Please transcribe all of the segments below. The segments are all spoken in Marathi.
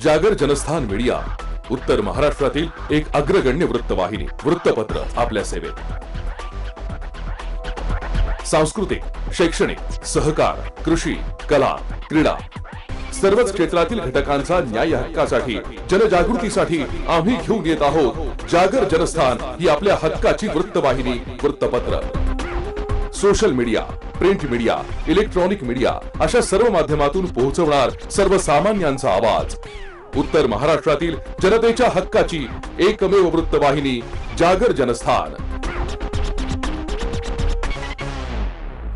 जागर जनस्थान मीडिया, उत्तर महाराष्ट्रातील एक अग्रगण्य वृत्तवाहिनी, वृत्तपत्र आपल्या सेवेत. सांस्कृतिक, शैक्षणिक, सहकार, कृषी, कला, क्रीडा सर्वच क्षेत्रातील घटकांचा न्याय हक्कासाठी, जनजागृतीसाठी आम्ही घेऊन येत आहोत जागर जनस्थान ही आपल्या हक्काची वृत्तवाहिनी, वृत्तपत्र. Social media, print media, electronic media अशा सर्व माध्यमातून पोहोचवणार सर्वसामान्यांचा आवाज. उत्तर महाराष्ट्रातील जनतेच्या हक्काची एकमेव वृत्तवाहिनी जागर जनस्थान.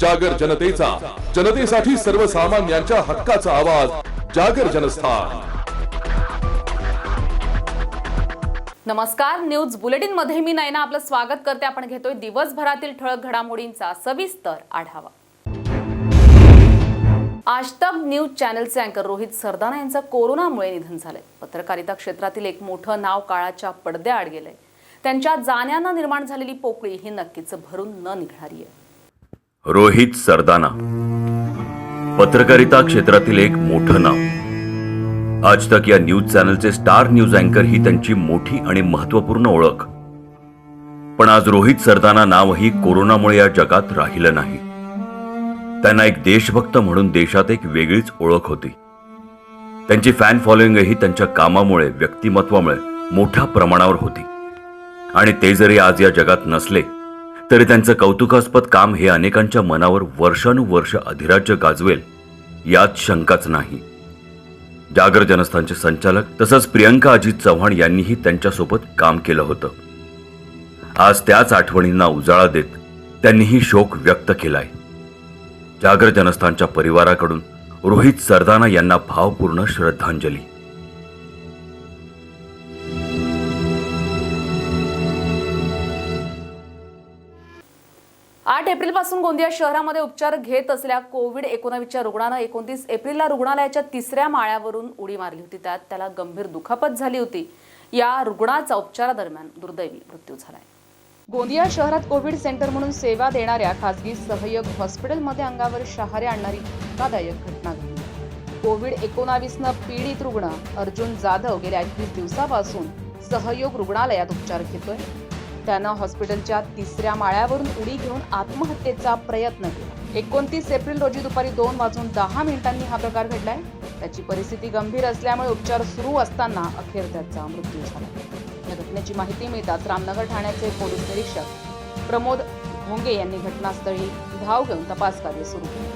जागर जनतेचा, जनतेसाठी सर्वसामान्यांच्या हक्काचा आवाज, जागर जनस्थान. नमस्कार, न्यूज बुलेटिन मध्ये मी नयना आपलं स्वागत करते. आपण घेतोय दिवसभरातील ठळक घडामोडींचा सविस्तर आढावा. आज तक न्यूज चॅनलचे अँकर रोहित सरदाना यांचं कोरोनामुळे निधन झालंय. पत्रकारिता क्षेत्रातील एक मोठं नाव काळाच्या पडद्याआड गेलंय. त्यांच्या जाण्यानं निर्माण झालेली पोकळी ही नक्कीच भरून न निघणारी आहे. रोहित सरदाना, पत्रकारिता क्षेत्रातील एक मोठं नाव. आज तक या न्यूज चॅनलचे स्टार न्यूज अँकर ही त्यांची मोठी आणि महत्त्वपूर्ण ओळख. पण आज रोहित सरदाना नावही कोरोनामुळे या जगात राहिलं नाही. त्यांना एक देशभक्त म्हणून देशात एक वेगळीच ओळख होती. त्यांची फॅन फॉलोइंगही त्यांच्या कामामुळे, व्यक्तिमत्वामुळे मोठ्या प्रमाणावर होती. आणि ते जरी आज या जगात नसले तरी त्यांचं कौतुकास्पद काम हे अनेकांच्या मनावर वर्षानुवर्ष अधिराज्य गाजवेल यात शंकाच नाही. जागर जनस्थानचे संचालक तसंच प्रियंका अजित चव्हाण यांनीही त्यांच्यासोबत काम केलं होतं. आज त्याच आठवणींना उजाळा देत त्यांनीही शोक व्यक्त केलाय. जागर जनस्थानच्या परिवाराकडून रोहित सरदाना यांना भावपूर्ण श्रद्धांजली. 8 एप्रिलपासून गोंदिया शहरामध्ये उपचार घेत असलेल्या कोविड-19च्या रुग्णानं 29 एप्रिलला रुग्णालयाच्या 3ऱ्या माळ्यावरून उडी मारली होती. त्यात त्याला गंभीर दुखापत झाली होती. या रुग्णाचा उपचारादरम्यान दुर्दैवी मृत्यू झालाय. गोंदिया शहरात कोविड सेंटर म्हणून सेवा देणाऱ्या खासगी सहयोग हॉस्पिटलमध्ये अंगावर शहारे आणणारी धक्कादायक घटना घडली. कोविड-19 पीडित रुग्ण अर्जुन जाधव गेल्या 21 दिवसापासून सहयोग रुग्णालयात उपचार घेतोय. त्यानं हॉस्पिटलच्या 3ऱ्या माळ्यावरून उडी घेऊन आत्महत्येचा प्रयत्न केला. 29 एप्रिल रोजी दुपारी 2:10 हा प्रकार घडलाय. त्याची परिस्थिती गंभीर असल्यामुळे उपचार सुरू असताना अखेर त्याचा मृत्यू झाला. या घटनेची माहिती मिळताच रामनगर ठाण्याचे पोलीस निरीक्षक प्रमोद भोंगे यांनी घटनास्थळी धाव घेऊन तपास कार्य सुरू केले.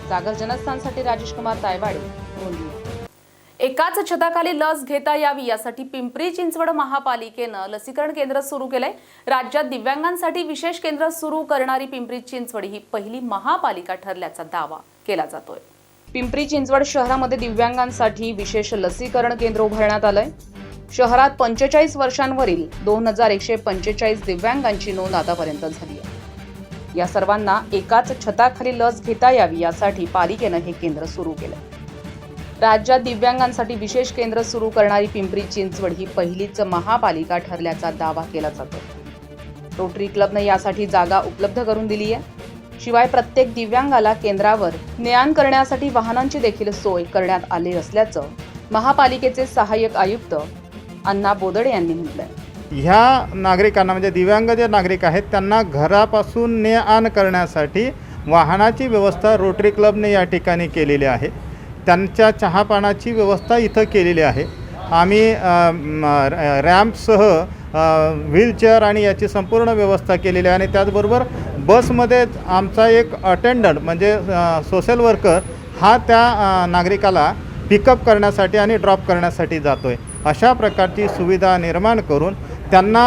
जागर जनस्थानसाठी राजेश कुमार तायवाडे, गोंदिया. एकाच छताखाली लस घेता यावी यासाठी पिंपरी चिंचवड महापालिकेनं लसीकरण केंद्र सुरू केलंय. राज्यात दिव्यांगांसाठी विशेष केंद्र सुरू करणारी पिंपरी चिंचवड ही पहिली महापालिका ठरल्याचा दावा केला जातोय. पिंपरी चिंचवड शहरामध्ये दिव्यांगांसाठी विशेष लसीकरण केंद्र उभारण्यात आलंय. शहरात 45 वर्षांवरील 2145 दिव्यांगांची नोंद आतापर्यंत झाली आहे. या सर्वांना एकाच छताखाली लस घेता यावी यासाठी पालिकेनं हे केंद्र सुरू केलंय. राज्यात दिव्यांगांसाठी विशेष केंद्र सुरू करणारी पिंपरी चिंचवड ही पहिलीच महापालिका ठरल्याचा दावा केला जातो. रोटरी क्लबनं यासाठी जागा उपलब्ध करून दिली आहे. शिवाय प्रत्येक दिव्यांगाला केंद्रावर ने-आण करण्यासाठी वाहनांची देखील सोय करण्यात आली असल्याचं महापालिकेचे सहाय्यक आयुक्त अण्णा बोदडे यांनी म्हटलंय. ह्या नागरिकांना म्हणजे दिव्यांग जे नागरिक आहेत त्यांना घरापासून ने-आण करण्यासाठी वाहनाची व्यवस्था रोटरी क्लबने या ठिकाणी केलेली आहे. त्यांच्या चहापानाची व्यवस्था इथं केलेली आहे. आम्ही रॅम्पसह व्हीलचेअर आणि याची संपूर्ण व्यवस्था केलेली आहे. आणि त्याचबरोबर बसमध्ये आमचा एक अटेंडंट म्हणजे सोशल वर्कर हा त्या नागरिकाला पिकअप करण्यासाठी आणि ड्रॉप करण्यासाठी जातो आहे. अशा प्रकारची सुविधा निर्माण करून त्यांना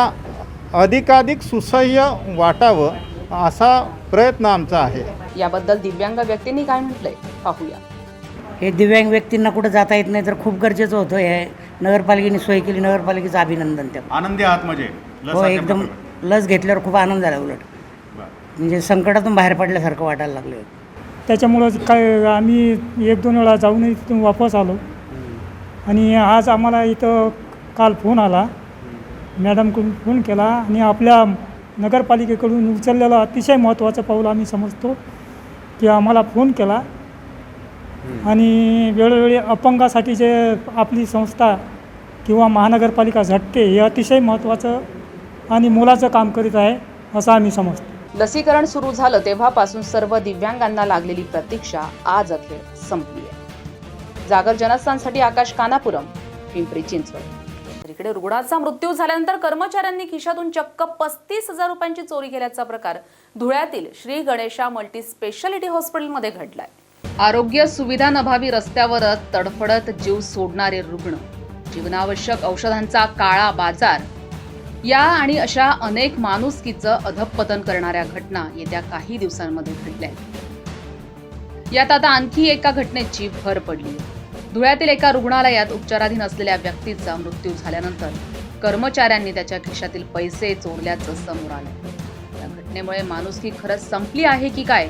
अधिकाधिक सुसह्य वाटावं असा प्रयत्न आमचा आहे. याबद्दल दिव्यांग व्यक्तींनी काय म्हटलंय पाहूया. हे दिव्यांग व्यक्तींना कुठं जाता येत नाही तर खूप गरजेचं होतं. हे नगरपालिकेने सोय केली, नगरपालिकेचं अभिनंदन. त्या आनंदी आहात म्हणजे हो, एकदम लस घेतल्यावर खूप आनंद झाला. उलट म्हणजे संकटातून बाहेर पडल्यासारखं वाटायला लागलं. त्याच्यामुळं काय आम्ही 1-2 वेळा जाऊन तिथून वापस आलो. आणि आज आम्हाला इथं काल फोन आला, मॅडमकडून फोन केला आणि आपल्या नगरपालिकेकडून उचललेलं अतिशय महत्त्वाचं पाऊल आम्ही समजतो की आम्हाला फोन केला आणि वेळोवेळी अपंगासाठी जे आपली संस्था किंवा महानगरपालिका झटते हे अतिशय महत्त्वाचं आणि मोलाचं काम करीत आहे असं आम्ही समजतो. लसीकरण सुरू झालं तेव्हापासून सर्व दिव्यांगांना लागलेली प्रतीक्षा आज अखेर संपली आहे. जागर जनस्थानसाठी आकाश कानापुरम, पिंपरी चिंचवड. इकडे रुग्णाचा मृत्यू झाल्यानंतर कर्मचाऱ्यांनी खिशातून चक्क 35,000 रुपयांची चोरी केल्याचा प्रकार धुळ्यातील श्री गणेशा मल्टी स्पेशालिटी हॉस्पिटलमध्ये घडलाय. आरोग्य सुविधांअभावी रस्त्यावरच तडफडत जीव सोडणारे रुग्ण, जीवनावश्यक औषधांचा काळा बाजार या आणि अशा अनेक माणुसकीचं अधःपतन करणाऱ्या घटना येत्या काही दिवसांमध्ये घडल्या. यात आता आणखी एका घटनेची भर पडली. धुळ्यातील एका रुग्णालयात उपचाराधीन असलेल्या व्यक्तीचा मृत्यू झाल्यानंतर कर्मचाऱ्यांनी त्याच्या खिशातील पैसे चोरल्याचं समोर आलं. या घटनेमुळे माणुसकी खरंच संपली आहे की काय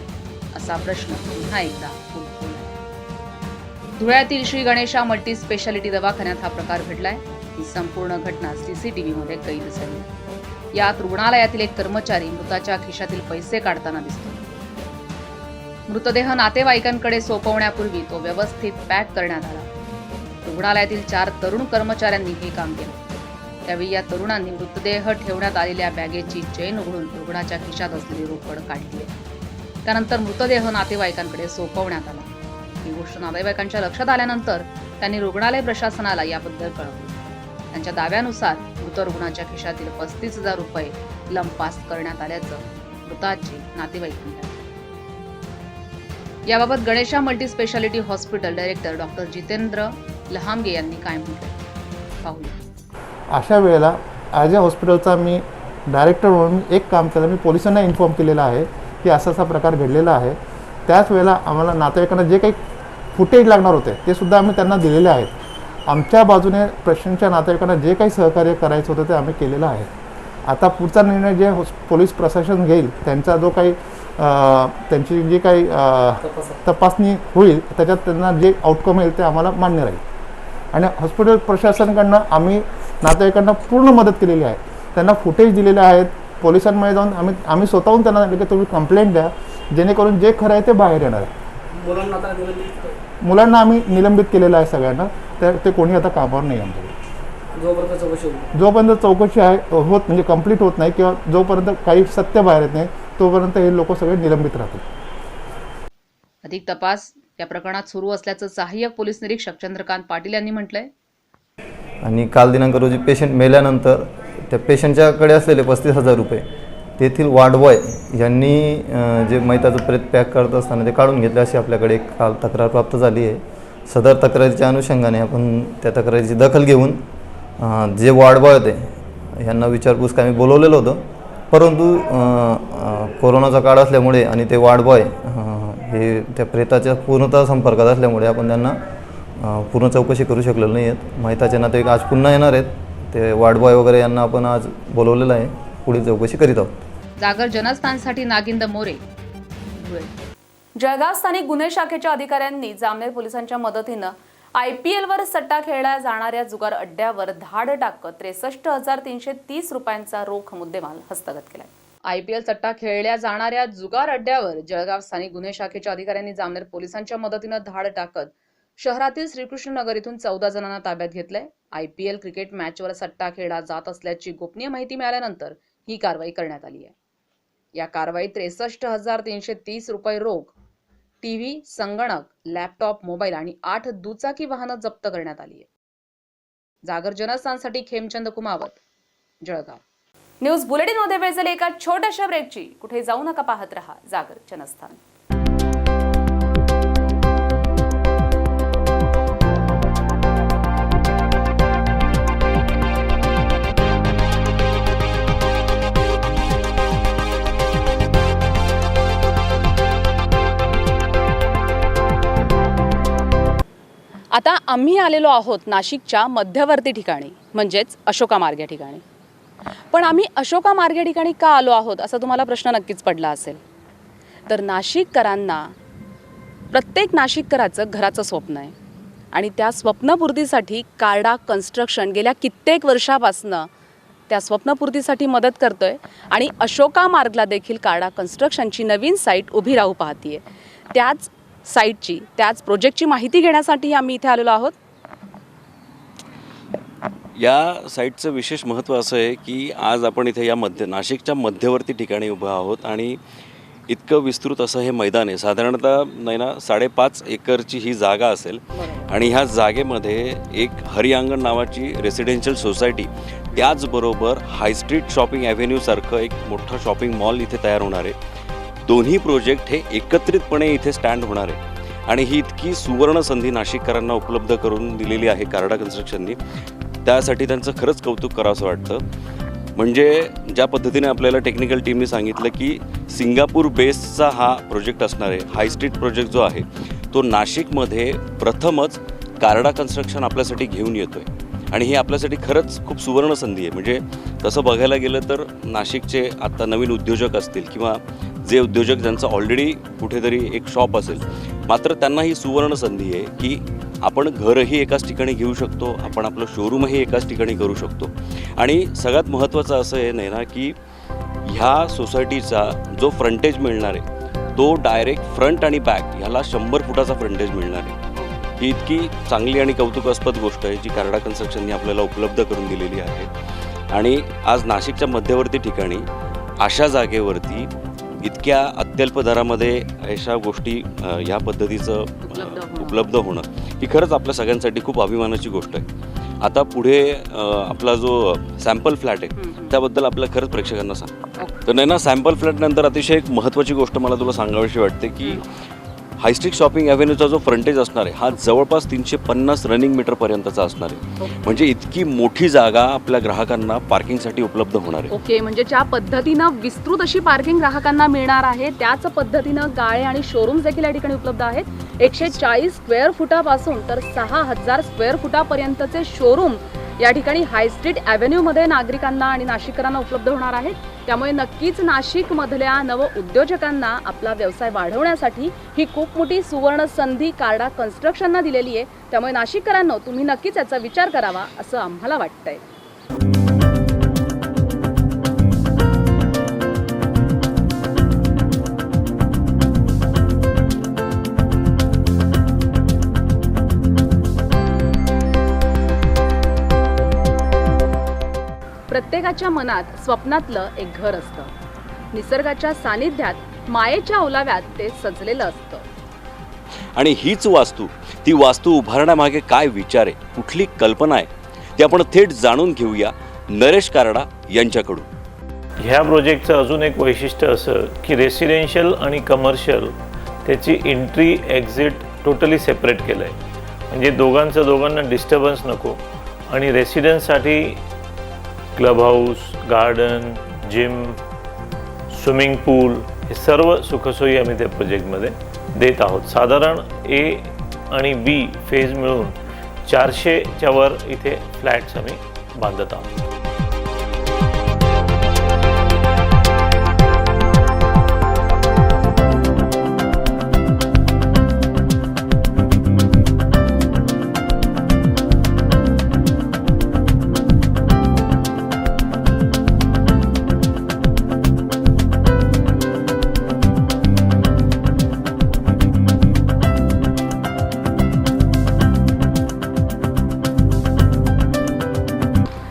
असा प्रश्न पुन्हा एकदा उद्भवला. धुळ्यातील श्री गणेशा मल्टी स्पेशालिटी दवाखान्यात हा प्रकार घडलाय. ही संपूर्ण घटना CCTVमध्ये कैद झाली. यात रुग्णालयातील एक कर्मचारी मृताच्या खिशातील पैसे काढताना दिसतो. मृतदेह नातेवाईकांकडे सोपवण्यापूर्वी तो व्यवस्थित पॅक करण्यात आला. रुग्णालयातील 4 तरुण कर्मचाऱ्यांनी हे काम केले. त्यावेळी या तरुणांनी मृतदेह ठेवण्यात आलेल्या बॅगेची चेन उघडून रुग्णाच्या खिशात असलेली रोकड काढली. त्यानंतर मृतदेह नातेवाईकांकडे सोपवण्यात आला. ही गोष्ट नातेवाईकांच्या लक्षात आल्यानंतर त्यांनी रुग्णालय प्रशासनाला याबद्दल कळवले. त्यांच्या दाव्यानुसार मृत रुग्णाच्या खिशातील 35,000 रुपये लंपास करण्यात आल्याचं मृताचे नातेवाईक म्हणतात. याबाबत Ganesha multi speciality hospital director doctor Jitendra Lahamge यांनी काय म्हटलं पाहूया. अशा वेळेला ॲज अ हॉस्पिटलचा मी डायरेक्टर म्हणून एक काम केलं. मी पोलिसांना इन्फॉर्म केलेलं आहे की असा प्रकार घडलेला आहे. त्याच वेळेला आम्हाला नातेवाईकांना जे काही फुटेज लागणार होते ते सुद्धा आम्ही त्यांना दिलेले आहेत. आमच्या बाजूने पेशंटच्या नातेवाईकांना जे काही सहकार्य करायचं होतं ते आम्ही केलेलं आहे. आता पुढचा निर्णय जे पोलीस प्रशासन घेईल त्यांचा जो काही त्यांची जी काही तपासणी होईल त्याच्यात त्यांना जे आउटकम येईल ते आम्हाला मान्य राहील. आणि हॉस्पिटल प्रशासनाकडनं आम्ही नातेवाईकांना पूर्ण मदत केलेली आहे. त्यांना फुटेज दिलेले आहेत. पोलिसांमध्ये जाऊन आम्ही स्वतःहून त्यांना सांगितलं की तुम्ही कंप्लेंट द्या जेणेकरून जे खरं आहे ते बाहेर येणार आहे. मुलांना आम्ही निलंबित केलेलं आहे सगळ्यांना. ते कोणी आता कामावर नाही आमच्याकडे. जोपर्यंत चौकशी होत म्हणजे कंप्लीट होत नाही किंवा जोपर्यंत काही सत्य बाहेर येत नाही तोपर्यंत हे लोक सगळे निलंबित राहतील. अधिक तपास या प्रकरणात सुरू असल्याचं सहाय्यक पोलीस निरीक्षक चंद्रकांत पाटील यांनी म्हटलंय. आणि काल दिनांक रोजी पेशंट मेल्यानंतर त्या पेशंटच्याकडे असलेले 35,000 रुपये तेथील वार्ड बॉय यांनी जे मैताचं प्रेत पॅक करत असताना ते काढून घेतले अशी आपल्याकडे काल तक्रार प्राप्त झाली आहे. सदर तक्रारीच्या अनुषंगाने आपण त्या तक्रारीची दखल घेऊन जे वार्ड बॉय होते यांना विचारपूस काय मी बोलवलेलं होतं. परंतु कोरोनाचा काळ असल्यामुळे आणि ते वार्ड बॉय हे त्या प्रेताच्या पूर्णतः संपर्कात असल्यामुळे आपण त्यांना पूर्ण चौकशी करू शकलेलो नाही आहेत. माहिताचे नातेवाईक आज पुन्हा येणार आहेत. ते वार्ड बॉय वगैरे यांना आपण आज बोलवलेलं आहे. पुढील चौकशी करीत आहोत. जागर जनस्थानसाठी नागिंद मोरे, धुळे. जळगाव स्थानिक गुन्हे शाखेच्या अधिकाऱ्यांनी जामनेर पोलिसांच्या मदतीनं IPLवर सट्टा खेळल्या जाणाऱ्या जुगार अड्ड्यावर धाड टाकत 63,330 रुपयांचा रोख मुद्देमाल हस्तगत केलाय. IPL सट्टा खेळल्या जाणाऱ्या जुगार अड्ड्यावर जळगाव स्थानिक गुन्हे शाखेच्या अधिकाऱ्यांनी जामनेर पोलिसांच्या मदतीनं धाड टाकत शहरातील श्रीकृष्ण नगर इथून 14 जणांना ताब्यात घेतलंय. IPL क्रिकेट मॅचवर सट्टा खेळला जात असल्याची गोपनीय माहिती मिळाल्यानंतर ही कारवाई करण्यात आली आहे. या कारवाईत 63,330 रुपये रोख, टीव्ही, संगणक, लॅपटॉप, मोबाईल आणि 8 दुचाकी वाहनं जप्त करण्यात आली आहे. जागर जनस्थानसाठी खेमचंद कुमावत, जळगाव. न्यूज बुलेटिनमध्ये वेळ झाली एका छोट्याशा ब्रेकची. कुठे जाऊ नका, पाहत रहा जागर जनस्थान. आता आम्ही आलेलो आहोत नाशिकच्या मध्यवर्ती ठिकाणी, म्हणजेच अशोका मार्ग या ठिकाणी. पण आम्ही अशोका मार्ग या ठिकाणी का आलो आहोत असा तुम्हाला प्रश्न नक्कीच पडला असेल. तर नाशिककरांना, प्रत्येक नाशिककराचं घराचं स्वप्न आहे आणि त्या स्वप्नपूर्तीसाठी कार्डा कन्स्ट्रक्शन गेल्या कित्येक वर्षापासनं त्या स्वप्नपूर्तीसाठी मदत करतोय आणि अशोका मार्गला देखील कार्डा कन्स्ट्रक्शनची नवीन साईट उभी राहू पाहतीये. त्याच साईटची, त्याच प्रोजेक्टची माहिती घेण्यासाठी आम्ही इथे आलेलो आहोत. या साईटचं विशेष महत्त्व असं आहे की आज आपण इथे या नाशिकच्या मध्यवर्ती ठिकाणी उभं आहोत आणि इतकं विस्तृत असं हे मैदान आहे. साधारणतः नाही ना 5.5 एकरची ही जागा असेल आणि ह्या जागेमध्ये एक हरियांगण नावाची रेसिडेन्शियल सोसायटी, त्याचबरोबर हायस्ट्रीट शॉपिंग ॲव्हेन्यूसारखं एक मोठं शॉपिंग मॉल इथे तयार होणार आहे. दोन्ही प्रोजेक्ट हे एकत्रितपणे इथे स्टँड होणार आहे आणि ही इतकी सुवर्ण संधी नाशिककरांना उपलब्ध करून दिलेली आहे कार्डा कन्स्ट्रक्शननी. त्यासाठी त्यांचं खरंच कौतुक करावंसं वाटतं. म्हणजे ज्या पद्धतीने आपल्याला टेक्निकल टीमने सांगितलं की सिंगापूर बेसचा हा प्रोजेक्ट असणार आहे. हाय स्ट्रीट प्रोजेक्ट जो आहे तो नाशिकमध्ये प्रथमच कार्डा कन्स्ट्रक्शन आपल्यासाठी घेऊन येतो आहे आणि ही आपल्यासाठी खरंच खूप सुवर्ण संधी आहे. म्हणजे तसं बघायला गेलं तर नाशिकचे आत्ता नवीन उद्योजक असतील किंवा जे उद्योजक ज्यांचं ऑलरेडी कुठेतरी एक शॉप असेल, मात्र त्यांना ही सुवर्ण संधी आहे की आपण घरही एकाच ठिकाणी घेऊ शकतो, आपण आपलं शोरूमही एकाच ठिकाणी करू शकतो. आणि सगळ्यात महत्त्वाचं असं आहे नाही ना की ह्या सोसायटीचा जो फ्रंटेज मिळणार आहे तो डायरेक्ट फ्रंट आणि बॅक ह्याला 100 फुटाचा फ्रंटेज मिळणार आहे. ही इतकी चांगली आणि कौतुकास्पद गोष्ट आहे जी कार्डा कन्स्ट्रक्शनने आपल्याला उपलब्ध करून दिलेली आहे. आणि आज नाशिकच्या मध्यवर्ती ठिकाणी अशा जागेवरती इतक्या अत्यल्प दरामध्ये अशा गोष्टी ह्या पद्धतीचं उपलब्ध होणं ही खरंच आपल्या सगळ्यांसाठी खूप अभिमानाची गोष्ट आहे. आता पुढे आपला जो सॅम्पल फ्लॅट आहे त्याबद्दल आपल्या खरंच प्रेक्षकांना सांग. तर नाही ना, सॅम्पल फ्लॅटनंतर अतिशय एक महत्त्वाची गोष्ट मला तुला सांगावीशी वाटते की हायस्ट्रीट शॉपिंग ॲव्हेन्यूचा जो फ्रंटेज असणार आहे हा जवळपास 350 रनिंग मीटरपर्यंतचा असणार आहे. म्हणजे इतकी मोठी जागा आपल्या ग्राहकांना पार्किंगसाठी उपलब्ध होणार आहे. ओके, म्हणजे ज्या पद्धतीनं विस्तृत अशी पार्किंग ग्राहकांना मिळणार आहे त्याच पद्धतीनं गाळे आणि शोरूम्स देखील या ठिकाणी उपलब्ध आहेत. 140 स्क्वेअर फुटापासून तर 6000 स्क्वेअर फुटापर्यंतचे शोरूम या ठिकाणी हायस्ट्रीट ॲव्हेन्यूमध्ये नागरिकांना आणि नाशिककरांना उपलब्ध होणार आहेत. त्यामुळे नक्कीच नाशिकमधल्या नव उद्योजकांना आपला व्यवसाय वाढवण्यासाठी ही खूप मोठी सुवर्ण संधी कार्डा कन्स्ट्रक्शननं दिलेली आहे. त्यामुळे नाशिककरांनो, तुम्ही नक्कीच याचा विचार करावा असं आम्हाला वाटतंय. प्रत्येकाच्या मनात स्वप्नातलं एक घर असतं. निसर्गाच्या सानिध्यात मायेच्या ओलाव्यात ते सजलेलं असतं. आणि हीच वास्तू, ती वास्तू उभारण्यामागे काय विचार आहे, कुठली कल्पना आहे, ती आपण थेट जाणून घेऊया नरेश कार्डा यांच्याकडून. ह्या प्रोजेक्टचं अजून एक वैशिष्ट्य असं की रेसिडेन्शियल आणि कमर्शियल त्याची एंट्री एक्झिट टोटली सेपरेट केलं आहे. म्हणजे दोघांना डिस्टर्बन्स नको. आणि रेसिडेन्ससाठी club house, garden, gym, swimming pool हे सर्व सुखसोयी आम्ही त्या प्रोजेक्टमध्ये देत आहोत. साधारण ए आणि बी फेज मिळून 400च्या वर इथे फ्लॅट्स आम्ही बांधत आहोत.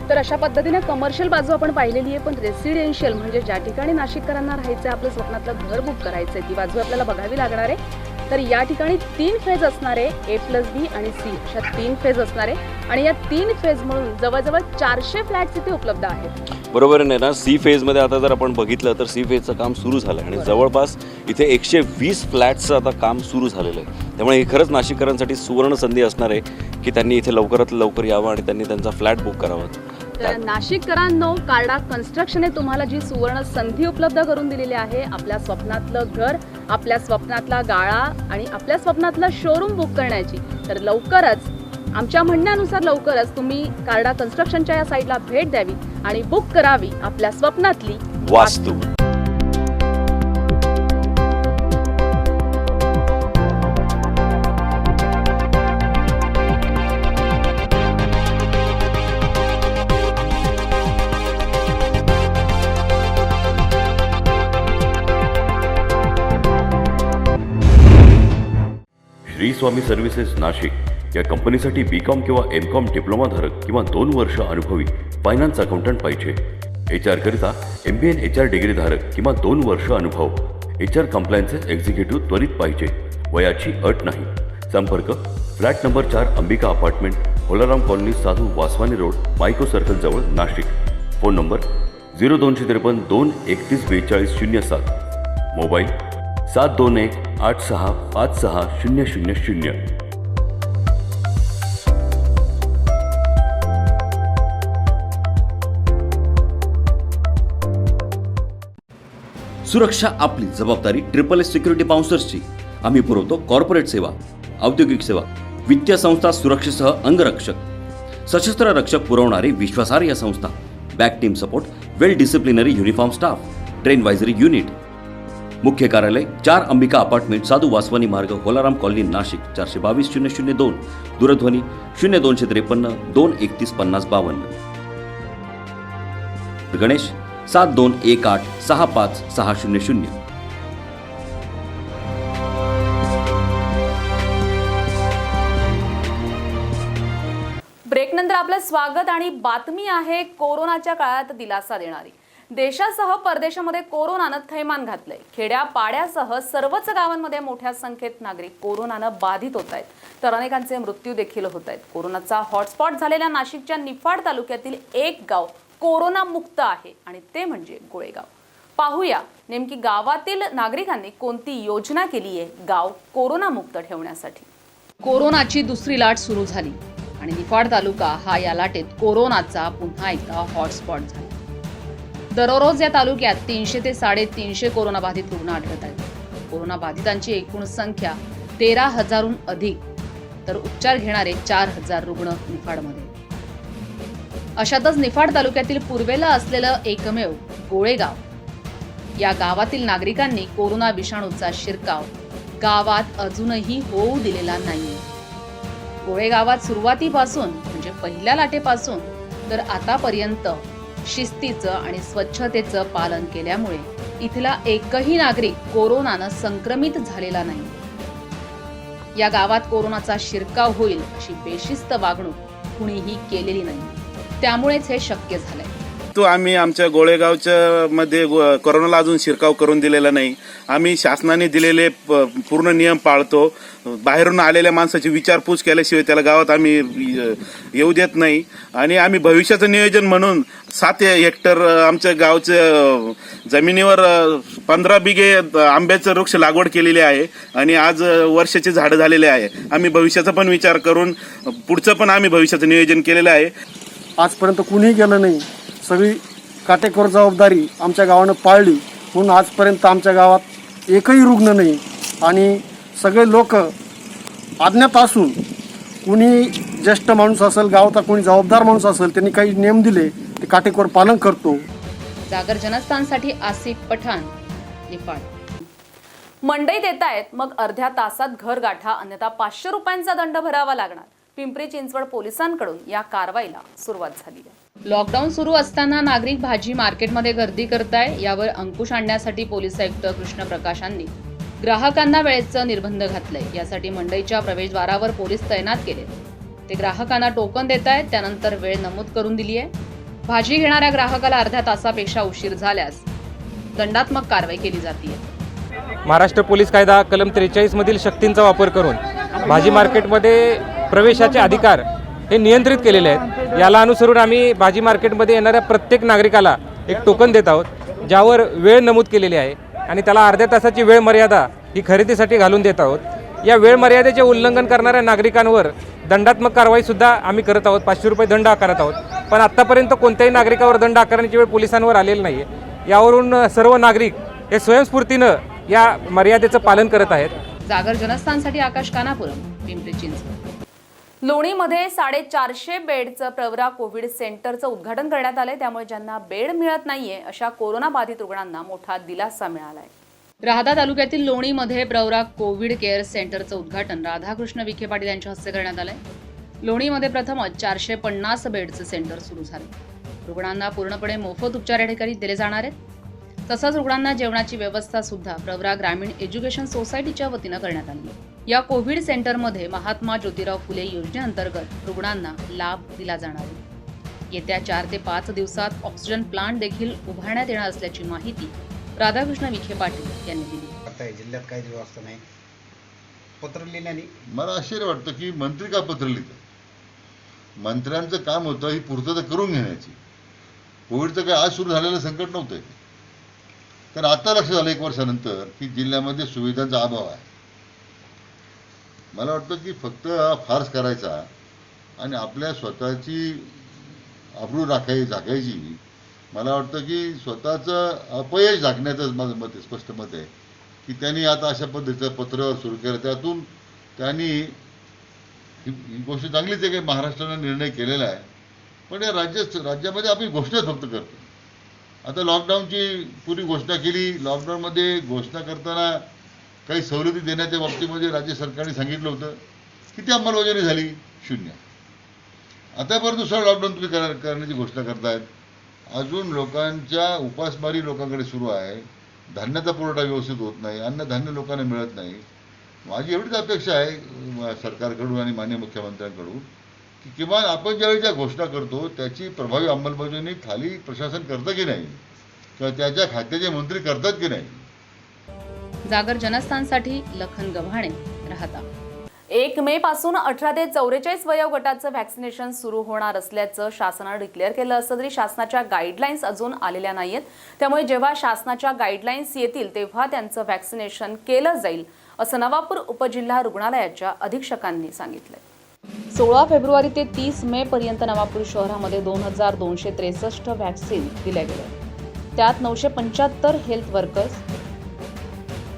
तर अशा पद्धतीने कमर्शियल बाजू आपण पाहिलेली आहे, पण रेसिडेन्शियल म्हणजे ज्या ठिकाणी नाशिककरांना राहायचं आहे, आपलं स्वप्नातलं घर बुक करायचं आहे, ती बाजू आपल्याला बघावी लागणार आहे. तर या ठिकाणी 3 फेज असणार आहे, A+B आणि C अशा 3 फेज असणार आहे. आणि या 3 फेज म्हणून जवळजवळ 400 फ्लॅट्स इथे उपलब्ध आहेत. बरोबर आहे ना. सी फेजमध्ये आता जर आपण बघितलं तर सी फेजचं काम सुरू झालं आहे आणि जवळपास इथे 120 फ्लॅट्सचं आता काम सुरू झालेलं आहे. त्यामुळे ही खरंच नाशिककरांसाठी सुवर्ण संधी असणार आहे की त्यांनी इथे लवकरात लवकर यावं आणि त्यांनी त्यांचा फ्लॅट बुक करावा. तर नाशिककरांनो, कार्डा कन्स्ट्रक्शनने तुम्हाला जी सुवर्ण संधी उपलब्ध करून दिलेली आहे, आपल्या स्वप्नातलं घर, आपल्या स्वप्नातला गाळा आणि आपल्या स्वप्नातलं शोरूम बुक करण्याची, तर लवकरच आमच्या म्हणण्यानुसार लवकरच तुम्ही कार्डा कन्स्ट्रक्शनच्या या साईडला भेट द्यावी आणि बुक करावी आपल्या स्वप्नातली वास्तू. श्री स्वामी सर्व्हिसेस नाशिक या कंपनीसाठी B.Com किंवा M.Com डिप्लोमा धारक किंवा 2 वर्ष अनुभवी फायनान्स अकाउंटंट पाहिजे. HR करिता MBA आणि HR डिग्री धारक किंवा 2 वर्ष अनुभव. HR कंप्लायन्सेस एक्झिक्युटिव्ह त्वरित पाहिजे. वयाची अट नाही. संपर्क flat number 4 Ambika apartment, Holaram colony, साधू वासवानी रोड, मायको सर्कल जवळ, नाशिक. Phone number 0253 231 42 07. मोबाईल 721 86 56 000. सुरक्षा आपली जबाबदारी. SSS सिक्युरिटी बाउन्सर्सची. आम्ही पुरवतो कॉर्पोरेट सेवा, औद्योगिक सेवा, वित्तीय संस्था, सुरक्षेसह अंगरक्षक, सशस्त्र रक्षक पुरवणारी विश्वासार्ह संस्था, back team support, well disciplinary uniform staff, train advisory unit. मुख्य कार्यालय 4 अंबिका अपार्टमेंट, साधू वासवानी मार्ग, होलाराम कॉलनी, नाशिक. 422 002. दूरध्वनी 0253 231 5052. गणेश 7218 65 600. ब्रेकनंतर आपलं स्वागत आणि बातमी आहे कोरोनाच्या काळात दिलासा देणारी. देशासह परदेशामध्ये कोरोनानं थैमान घातलंय. खेड्यापाड्यासह सर्वच गावांमध्ये मोठ्या संख्येत नागरिक कोरोनानं बाधित होत आहेत, तर अनेकांचे मृत्यू देखील होत आहेत. कोरोनाचा हॉटस्पॉट झालेल्या नाशिकच्या निफाड तालुक्यातील एक गाव कोरोना मुक्त आहे आणि ते म्हणजे गोळेगाव. पाहूया नेमकी गावातील नागरिकांनी कोणती योजना केली आहे गाव कोरोना मुक्त ठेवण्यासाठी. कोरोनाची दुसरी लाट सुरू झाली आणि निफाड तालुका हा या लाटेत कोरोनाचा पुन्हा एकदा हॉटस्पॉट झाला. दररोज या तालुक्यात 300 ते 350 कोरोनाबाधित रुग्ण आढळत आहेत. कोरोनाबाधितांची एकूण संख्या 13,000हून अधिक, तर उपचार घेणारे 4,000 रुग्ण निफाडमध्ये. अशातच निफाड तालुक्यातील पूर्वेला असलेलं एकमेव गोळेगाव या गावातील नागरिकांनी कोरोना विषाणूचा शिरकाव गावात अजूनही होऊ दिलेला नाही. गोळेगावात सुरुवातीपासून म्हणजे पहिल्या लाटेपासून तर आतापर्यंत शिस्तीचं आणि स्वच्छतेचं पालन केल्यामुळे इथला एकही नागरिक कोरोनानं संक्रमित झालेला नाही. या गावात कोरोनाचा शिरकाव होईल अशी बेशिस्त वागणूक कुणीही केलेली नाही. त्यामुळेच हे शक्य झालंय. आम्ही आमच्या गोळेगावच्या मध्ये कोरोनाला अजून शिरकाव करून दिलेला नाही. आम्ही शासनाने दिलेले पूर्ण नियम पाळतो. बाहेरून आलेल्या माणसाची विचारपूस केल्याशिवाय त्याला गावात आम्ही येऊ देत नाही. आणि आम्ही भविष्याचं नियोजन म्हणून 7 हेक्टर आमच्या गावच्या जमिनीवर 15 बिघे आंब्याचं वृक्ष लागवड केलेली आहे आणि आज वर्षाचे झाडं झालेले आहे. आम्ही भविष्याचा पण विचार करून पुढचं पण आम्ही भविष्याचं नियोजन केलेलं आहे. आजपर्यंत कुणीही गेलं नाही. सगळी काटेकोर जबाबदारी आमच्या गावानं पाळली म्हणून आजपर्यंत आमच्या गावात एकही रुग्ण नाही. आणि सगळे लोक अज्ञात असून कुणी ज्येष्ठ माणूस असेल, गावाचा कोणी जबाबदार माणूस असेल, त्यांनी काही नियम दिले ते काटेकोर पालन करतो. जागर जनस्थानसाठी आसिफ पठाण, निफाड. मंडईत येत आहेत मग अर्ध्या तासात घर गाठा, अन्यथा 500 रुपयांचा दंड भरावा लागणार. पिंपरी चिंचवड पोलिसांकडून या कारवाईला सुरुवात झाली आहे. लॉकडाऊन सुरू असताना नागरिक भाजी मार्केटमध्ये गर्दी करताय, यावर अंकुश आणण्यासाठी पोलीस आयुक्त कृष्ण प्रकाशांनी ग्राहकांना वेळेचं निर्बंध घातलंय. यासाठी मंडईच्या प्रवेशद्वारावर पोलीस तैनात केले. ते ग्राहकांना टोकन देत आहेत, त्यानंतर वेळ नमूद करून दिली आहे. भाजी घेणाऱ्या ग्राहकाला अर्ध्या तासापेक्षा उशीर झाल्यास दंडात्मक कारवाई केली जाते. महाराष्ट्र पोलीस कायदा कलम 43 मधील शक्तींचा वापर करून भाजी मार्केटमध्ये प्रवेशाचे अधिकार हे नियंत्रित केलेले आहेत. याला अनुसरून आम्ही भाजी मार्केटमध्ये येणाऱ्या प्रत्येक नागरिकाला एक टोकन देत आहोत, ज्यावर वेळ नमूद केलेली आहे आणि त्याला अर्ध्या तासाची वेळ मर्यादा ही खरेदीसाठी घालून देत आहोत. या वेळ मर्यादेचे उल्लंघन करणाऱ्या नागरिकांवर दंडात्मक कारवाईसुद्धा आम्ही करत आहोत. 500 रुपये दंड आकारत आहोत. पण आत्तापर्यंत कोणत्याही नागरिकावर दंड आकारण्याची वेळ पोलिसांवर आलेली नाही आहे. यावरून सर्व नागरिक हे स्वयंस्फूर्तीनं या मर्यादेचं पालन करत आहेत. जागर जनस्थानसाठी आकाश कानापुरम, पिंपरी चिंचवड. लोणीमध्ये 450 बेडचं प्रवरा कोविड सेंटरचं उद्घाटन करण्यात आलंय. त्यामुळे ज्यांना बेड मिळत नाहीये अशा कोरोना बाधित रुग्णांना मोठा दिलासा मिळालाय. राहता तालुक्यातील लोणीमध्ये प्रवरा कोविड केअर सेंटरचं उद्घाटन राधाकृष्ण विखे पाटील यांच्या हस्ते करण्यात आलंय. लोणीमध्ये प्रथमच 450 बेडचं सेंटर सुरू झालं. रुग्णांना पूर्णपणे मोफत उपचार या ठिकाणी दिले जाणार आहेत. तसंच रुग्णांना जेवणाची व्यवस्था सुद्धा प्रवरा ग्रामीण एज्युकेशन सोसायटीच्या वतीनं करण्यात आली आहे. या कोविड सेंटरमध्ये महात्मा ज्योतिराव फुले योजनेअंतर्गत रुग्णांना लाभ दिला जाणार आहे. येत्या 4 ते 5 दिवसात ऑक्सिजन प्लांट देखील उभारण्यात येणार असल्याची माहिती राधाकृष्ण विखे पाटील यांनी दिली. जिल्ह्यात काही व्यवस्था नाही. पत्र लिहिल्याने मला आश्चर्य वाटतं की मंत्री का पत्र लिहितात. मंत्र्यांचं काम होतं ही पूर्तता करून घेण्याची. कोविडचं काय आज सुरू झालेलं संकट नव्हतं, तर आता लक्ष झालं 1 वर्षानंतर की जिल्ह्यामध्ये सुविधांचा अभाव आहे. मला वाटतं की फक्त फार्स करायचा आणि आपल्या स्वतःची आबरू झाकायची. मला वाटतं की स्वतःचं अपयश झाकण्याचं माझं मत आहे, स्पष्ट मत आहे की त्यांनी आता अशा पद्धतीचं पत्र सुरू केलं. त्यातून त्यांनी ही गोष्ट चांगलीच आहे की महाराष्ट्राने निर्णय केलेला आहे, पण या राज्यामध्ये आम्ही घोषणाच फक्त करतो. आता लॉकडाऊनची पूर्वी घोषणा केली. लॉकडाऊनमध्ये घोषणा करताना काही सवलती देण्याच्या बाबतीमध्ये राज्य सरकारने सांगितलं होतं. किती अंमलबजावणी झाली? 0. आता परत दुसरा लॉकडाऊन तुम्ही करण्याची घोषणा करतायत. अजून लोकांच्या उपासमारी लोकांकडे सुरू आहे. धान्याचा पुरवठा व्यवस्थित होत नाही, अन्नधान्य लोकांना मिळत नाही. माझी एवढीच अपेक्षा आहे सरकारकडून आणि माननीय मुख्यमंत्र्यांकडून की किमान आपण ज्यावेळी ज्या घोषणा करतो त्याची प्रभावी अंमलबजावणी खाली प्रशासन करतं की नाही, किंवा त्याच्या खात्याचे मंत्री करतात की नाही. जागर जनस्थानसाठी लखन गव्हाणे, राहता. 1 मे पासून 18 ते 44 वयोगटाचं व्हॅक्सिनेशन सुरू होणार असल्याचं शासनानं डिक्लेअर केलं असलं तरी शासनाच्या गाईडलाईन्स अजून आलेल्या नाहीयेत. त्यामुळे जेव्हा शासनाच्या गाईडलाईन्स येतील तेव्हा त्यांचं व्हॅक्सिनेशन केलं जाईल असं नवापूर उपजिल्हा रुग्णालयाच्या अधीक्षकांनी सांगितलंय. 16 फेब्रुवारी ते 30 मे पर्यंत नवापूर शहरामध्ये 2263 व्हॅक्सिन दिल्या गेल्या. त्यात 975 हेल्थ वर्कर्स,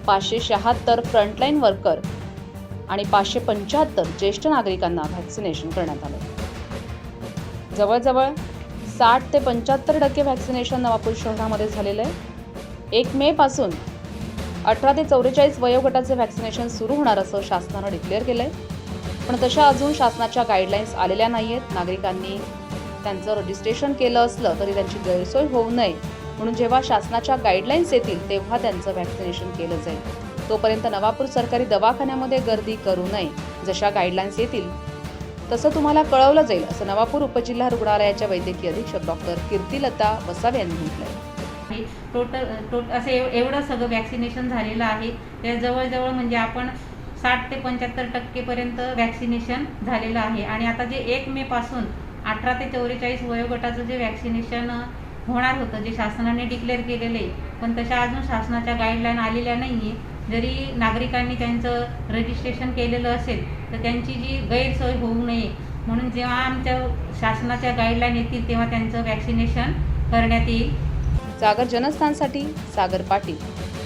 576 फ्रंटलाईन वर्कर आणि 575 ज्येष्ठ नागरिकांना व्हॅक्सिनेशन करण्यात आलं. जवळजवळ 60 ते 75% व्हॅक्सिनेशन नवापूर शहरामध्ये झालेलं आहे. 1 मे पासून 18 ते 44 वयोगटाचे व्हॅक्सिनेशन सुरू होणार असं शासनानं डिक्लेअर केलंय, पण तशा अजून शासनाच्या गाईडलाईन्स आलेल्या नाहीयेत. नागरिकांनी त्यांचं रजिस्ट्रेशन केलं असलं तरी त्यांची गैरसोय होऊ नये म्हणून जेव्हा शासनाच्या गाईडलाईन्स येतील तेव्हा त्यांचं व्हॅक्सिनेशन केलं जाईल. तोपर्यंत नवापूर सरकारी दवाखान्यामध्ये गर्दी करू नये. जशा गाईडलाईन्स येतील तसं तुम्हाला कळवलं जाईल असं नवापूर उपजिल्हा रुग्णालयाच्या वैद्यकीय अधीक्षक डॉक्टर कीर्तिलता वसावे यांनी म्हटलंय. टोटल असं एवढं सगळं व्हॅक्सिनेशन झालेलं आहे. त्या जवळजवळ म्हणजे आपण 60 ते 75% पर्यंत व्हॅक्सिनेशन झालेलं आहे. आणि आता जे 1 मे पासून 18 ते 44 वयोगटाचं जे व्हॅक्सिनेशन होणार होतं, जे शासनाने डिक्लेअर केलेलं आहे, पण तशा अजून शासनाच्या गाईडलाईन आलेल्या नाही आहे. जरी नागरिकांनी त्यांचं रजिस्ट्रेशन केलेलं असेल तर त्यांची जी गैरसोय होऊ नये म्हणून जेव्हा आमच्या शासनाच्या गाईडलाईन येतील तेव्हा त्यांचं व्हॅक्सिनेशन करण्यात येईल. जागर जनस्थानसाठी सागर पाटील,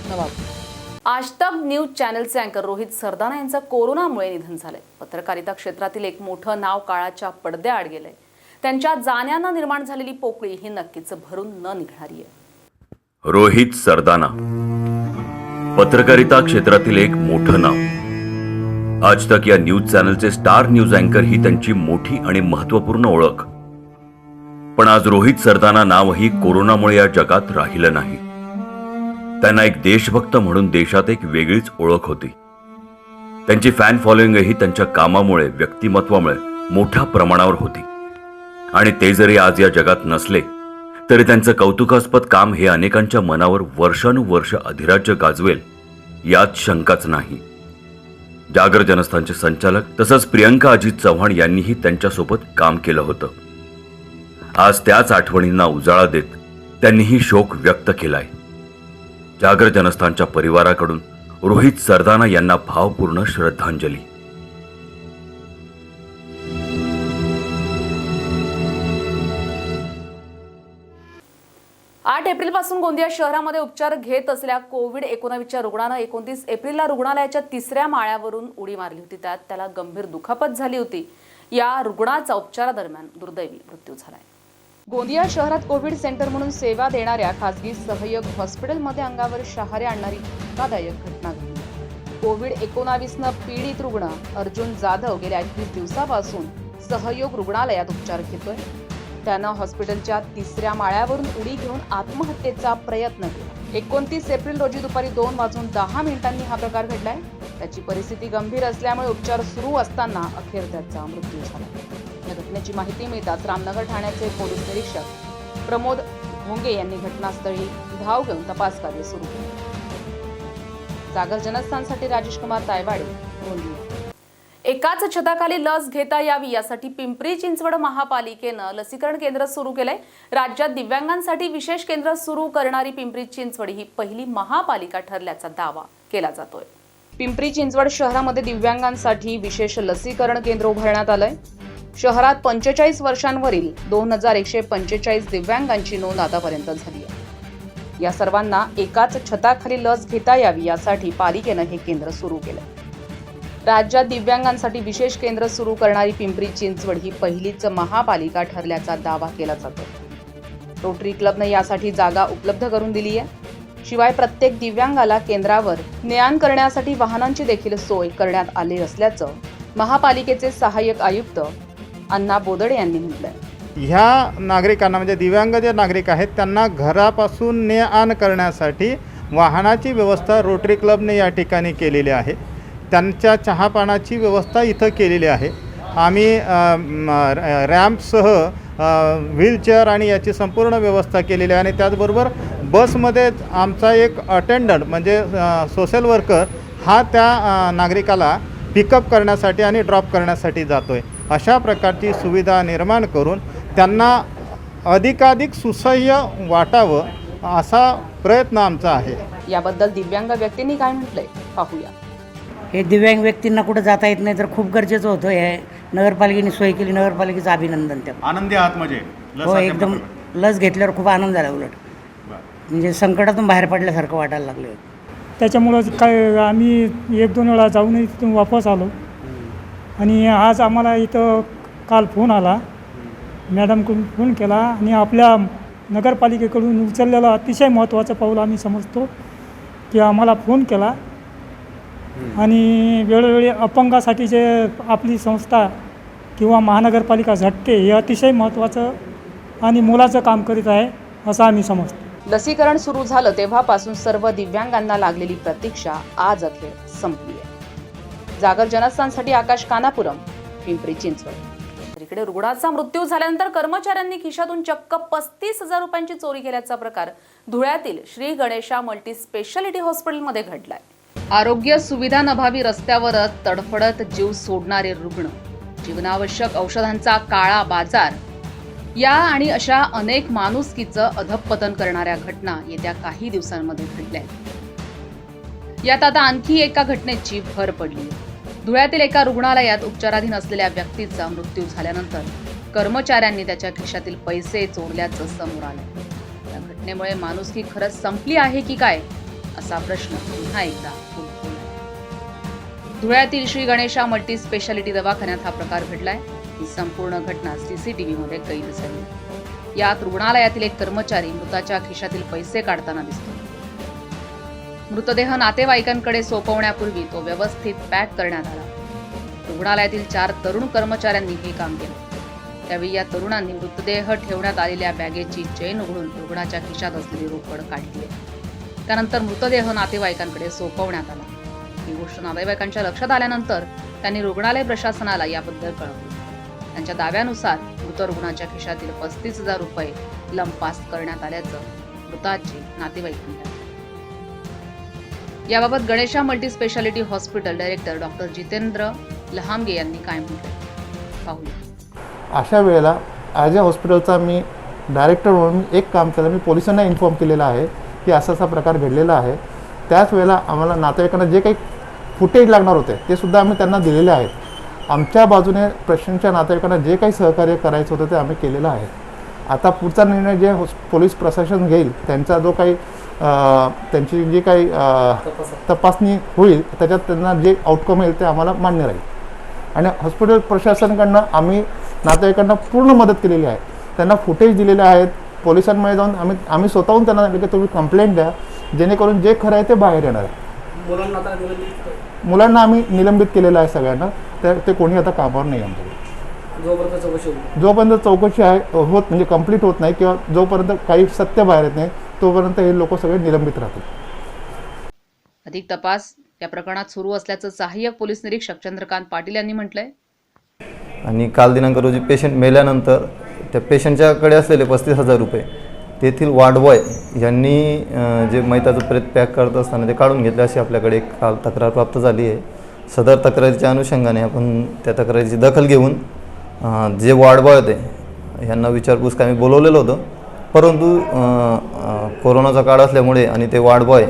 नवापूर. आजतक न्यूज चॅनलचे अँकर रोहित सरदाना यांचं कोरोनामुळे निधन झालंय. पत्रकारिता क्षेत्रातील एक मोठं नाव काळाच्या पडद्याआड गेलंय. त्यांच्या जाण्यानं निर्माण झालेली पोकळी ही नक्कीच भरून न निघणारी आहे. रोहित सरदाना पत्रकारिता क्षेत्रातील एक मोठं नाव. आज तक या न्यूज चॅनलचे स्टार न्यूज अँकर ही त्यांची मोठी आणि महत्त्वपूर्ण ओळख. पण आज रोहित सरदाना नावही कोरोनामुळे या जगात राहिलं नाही. त्यांना एक देशभक्त म्हणून देशात एक वेगळीच ओळख होती. त्यांची फॅन फॉलोइंगही त्यांच्या कामामुळे, व्यक्तिमत्वामुळे मोठ्या प्रमाणावर होती. आणि ते जरी आज या जगात नसले तरी त्यांचं कौतुकास्पद काम हे अनेकांच्या मनावर वर्षानुवर्ष अधिराज्य गाजवेल यात शंकाच नाही. जागर जनस्थानचे संचालक तसंच प्रियंका अजित चव्हाण यांनीही त्यांच्यासोबत काम केलं होतं. आज त्याच आठवणींना उजाळा देत त्यांनीही शोक व्यक्त केलाय. जागर जनस्थानच्या परिवाराकडून रोहित सरदाना यांना भावपूर्ण श्रद्धांजली. 8 एप्रिलपासून गोंदिया शहरामध्ये उपचार घेत असलेल्या कोविड-19च्या रुग्णानं 29 एप्रिलला रुग्णालयाच्या 3ऱ्या माळ्यावरून उडी मारली होती. त्यात त्याला गंभीर दुखापत झाली होती. या रुग्णाचा उपचारादरम्यान दुर्दैवी मृत्यू झालाय. गोंदिया शहरात कोविड सेंटर म्हणून सेवा देणाऱ्या खासगी सहयोग हॉस्पिटलमध्ये अंगावर शहारे आणणारी धक्कादायक घटना घडली. कोविड-19 पीडित रुग्ण अर्जुन जाधव गेल्या 21 दिवसापासून सहयोग रुग्णालयात उपचार घेतोय. त्यानं हॉस्पिटलच्या 3ऱ्या माळ्यावरून उडी घेऊन आत्महत्येचा प्रयत्न केला. 29 एप्रिल रोजी दुपारी 2:10 हा प्रकार घडलाय. त्याची परिस्थिती गंभीर असल्यामुळे उपचार सुरू असताना अखेर त्याचा मृत्यू झाला. या घटनेची माहिती मिळताच रामनगर ठाण्याचे पोलीस निरीक्षक प्रमोद भोंगे यांनी घटनास्थळी धाव घेऊन तपास कार्य सुरू केले. जागर जनस्थानसाठी राजेश कुमार तायवाडे, गोंदिया. एकाच छताखाली लस घेता यावी यासाठी पिंपरी चिंचवड महापालिकेनं लसीकरण केंद्र सुरू केलंय. राज्यात दिव्यांगांसाठी विशेष केंद्र सुरू करणारी पिंपरी चिंचवड ही पहिली महापालिका ठरल्याचा दावा केला जातोय. पिंपरी चिंचवड शहरामध्ये दिव्यांगांसाठी विशेष लसीकरण केंद्र उभारण्यात आलंय. शहरात 45 वर्षांवरील 2145 दिव्यांगांची नोंद आतापर्यंत झाली आहे. या सर्वांना एकाच छताखाली लस घेता यावी यासाठी पालिकेनं हे केंद्र सुरू केलंय. राज्यात दिव्यांगांसाठी विशेष केंद्र सुरू करणारी पिंपरी चिंचवड ही पहिलीच महापालिका ठरल्याचा दावा केला जातो. रोटरी क्लबने यासाठी जागा उपलब्ध करून दिली आहे. शिवाय प्रत्येक दिव्यांगाला केंद्रावर ने-आण करण्यासाठी वाहनांची देखील सोय करण्यात आली असल्याचं महापालिकेचे सहाय्यक आयुक्त अण्णा बोदडे यांनी म्हटलंय. ह्या नागरिकांना म्हणजे दिव्यांग जे नागरिक आहेत त्यांना घरापासून ने-आण करण्यासाठी वाहनाची व्यवस्था रोटरी क्लबने या ठिकाणी केलेली आहे. त्यांच्या चहापानाची व्यवस्था इथं केलेली आहे. आम्ही रॅम्पसह व्हीलचेअर आणि याची संपूर्ण व्यवस्था केलेली आहे. आणि त्याचबरोबर बसमध्ये आमचा एक अटेंडंट म्हणजे सोशल वर्कर हा त्या नागरिकाला पिकअप करण्यासाठी आणि ड्रॉप करण्यासाठी जातो आहे. अशा प्रकारची सुविधा निर्माण करून त्यांना अधिकाधिक सुसह्य वाटावं असा प्रयत्न आमचा आहे. याबद्दल दिव्यांग व्यक्तींनी काय म्हटलंय पाहूया. हे दिव्यांग व्यक्तींना कुठं जाता येत नाही तर खूप गरजेचं होतं. हे नगरपालिकेने सोय केली, नगरपालिकेचं अभिनंदन. त्या आनंदी आहात म्हणजे हो, एकदम लस घेतल्यावर खूप आनंद झाला. उलट म्हणजे संकटातून बाहेर पडल्यासारखं वाटायला लागलं. त्याच्यामुळं काय आम्ही 1-2 वेळा जाऊन तिथून वापस आलो. आणि आज आम्हाला इथं काल फोन आला, मॅडमकडून फोन केला आणि आपल्या नगरपालिकेकडून उचललेलं अतिशय महत्त्वाचं पाऊल आम्ही समजतो की आम्हाला फोन केला. आणि वेळोवेळी अपंगासाठी जे आपली संस्था किंवा महानगरपालिका झटते हे अतिशय महत्त्वाचं आणि मोलाचं काम करीत आहे असं आम्ही समजतो. लसीकरण सुरू झालं तेव्हापासून सर्व दिव्यांगांना लागलेली प्रतीक्षा आज अखेर संपली आहे. जागर जनस्थानसाठी आकाश कानापुरम, पिंपरी चिंचवड. इकडे रुग्णाचा मृत्यू झाल्यानंतर कर्मचाऱ्यांनी खिशातून चक्क 35,000 रुपयांची चोरी केल्याचा प्रकार धुळ्यातील श्री गणेशा मल्टी स्पेशालिटी हॉस्पिटलमध्ये घडलाय. आरोग्य सुविधांअभावी रस्त्यावरच तडफडत जीव सोडणारे रुग्ण, जीवनावश्यक औषधांचा काळा बाजार या आणि अशा अनेक माणुसकीचं अधःपतन करणाऱ्या घटना येत्या काही दिवसांमध्ये घडल्या. यात आता आणखी एका घटनेची भर पडली. धुळ्यातील एका रुग्णालयात उपचाराधीन असलेल्या व्यक्तीचा मृत्यू झाल्यानंतर कर्मचाऱ्यांनी त्याच्या खिशातील पैसे चोरल्याचं समोर आलं. या घटनेमुळे माणुसकी खरंच संपली आहे की काय असा प्रश्न पुन्हा एकदा उद्भवला. धुळ्यातील श्री गणेशा मल्टी स्पेशालिटी दवाखान्यात हा प्रकार घडलाय. ही संपूर्ण घटना CCTVमध्ये कैद झाली. यात रुग्णालयातील एक कर्मचारी मृताच्या खिशातील पैसे काढताना दिसतो. मृतदेह नातेवाईकांकडे सोपवण्यापूर्वी तो व्यवस्थित पॅक करण्यात आला. रुग्णालयातील 4 तरुण कर्मचाऱ्यांनी हे काम केलं. त्यावेळी या तरुणांनी मृतदेह ठेवण्यात आलेल्या बॅगेची चेन उघडून रुग्णाच्या खिशात असलेली रोकड काढली. त्यानंतर मृतदेह नातेवाईकांकडे सोपवण्यात आला. ही गोष्ट नातेवाईकांच्या लक्षात आल्यानंतर त्यांनी रुग्णालय प्रशासनाला याबद्दल कळवले. त्यांच्या दाव्यानुसार मृत रुग्णाच्या खिशातील 35,000 रुपये लंपास करण्यात आल्याचं मृताचे नातेवाईक म्हणतात. याबाबत Ganesha multi speciality hospital director doctor Jitendra Lahamge यांनी काय म्हटलं पाहूया. अशा वेळेला ॲज अ हॉस्पिटलचा मी डायरेक्टर म्हणून एक काम केलं. मी पोलिसांना इन्फॉर्म केलेलं आहे की असा प्रकार घडलेला आहे. त्याच वेळेला आम्हाला नातेवाईकांना जे काही फुटेज लागणार होते ते सुद्धा आम्ही त्यांना दिलेले आहेत. आमच्या बाजूने पेशंटच्या नातेवाईकांना जे काही सहकार्य करायचं होतं ते आम्ही केलेलं आहे. आता पुढचा निर्णय जे पोलीस प्रशासन घेईल त्यांचा जो काही त्यांची जी काही तपासणी होईल त्याच्यात त्यांना जे आउटकम येईल ते आम्हाला मान्य राहील. आणि हॉस्पिटल प्रशासनाकडनं आम्ही नातेवाईकांना पूर्ण मदत केलेली आहे. त्यांना फुटेज दिलेले आहेत. पोलिसांमध्ये जाऊन आम्ही स्वतःहून त्यांना सांगितलं की तुम्ही कंप्लेंट द्या जेणेकरून जे खरं आहे ते बाहेर येणार आहे. मुलांना आम्ही निलंबित केलेलं आहे सगळ्यांना. तर ते कोणी आता कामावर नाही आमच्याकडे. जोपर्यंत चौकशी आहे होत म्हणजे कंप्लीट होत नाही किंवा जोपर्यंत काही सत्य बाहेर येत नाही तोपर्यंत हे लोक सगळे निलंबित राहतील. अधिक तपास या प्रकरणात सुरू असल्याचं सहाय्यक पोलीस निरीक्षक चंद्रकांत पाटील यांनी म्हटलंय. आणि काल दिनांक रोजी पेशंट मेल्यानंतर त्या पेशंटच्याकडे असलेले 35,000 रुपये तेथील वार्ड बॉय यांनी जे मैताचं प्रेत पॅक करत असताना ते काढून घेतले अशी आपल्याकडे एक काल तक्रार प्राप्त झाली आहे. सदर तक्रारीच्या अनुषंगाने आपण त्या तक्रारीची दखल घेऊन जे वार्ड बॉय होते यांना विचारपूस आम्ही बोलवलेलं होतं, परंतु कोरोनाचा काळ असल्यामुळे आणि ते वार्ड बॉय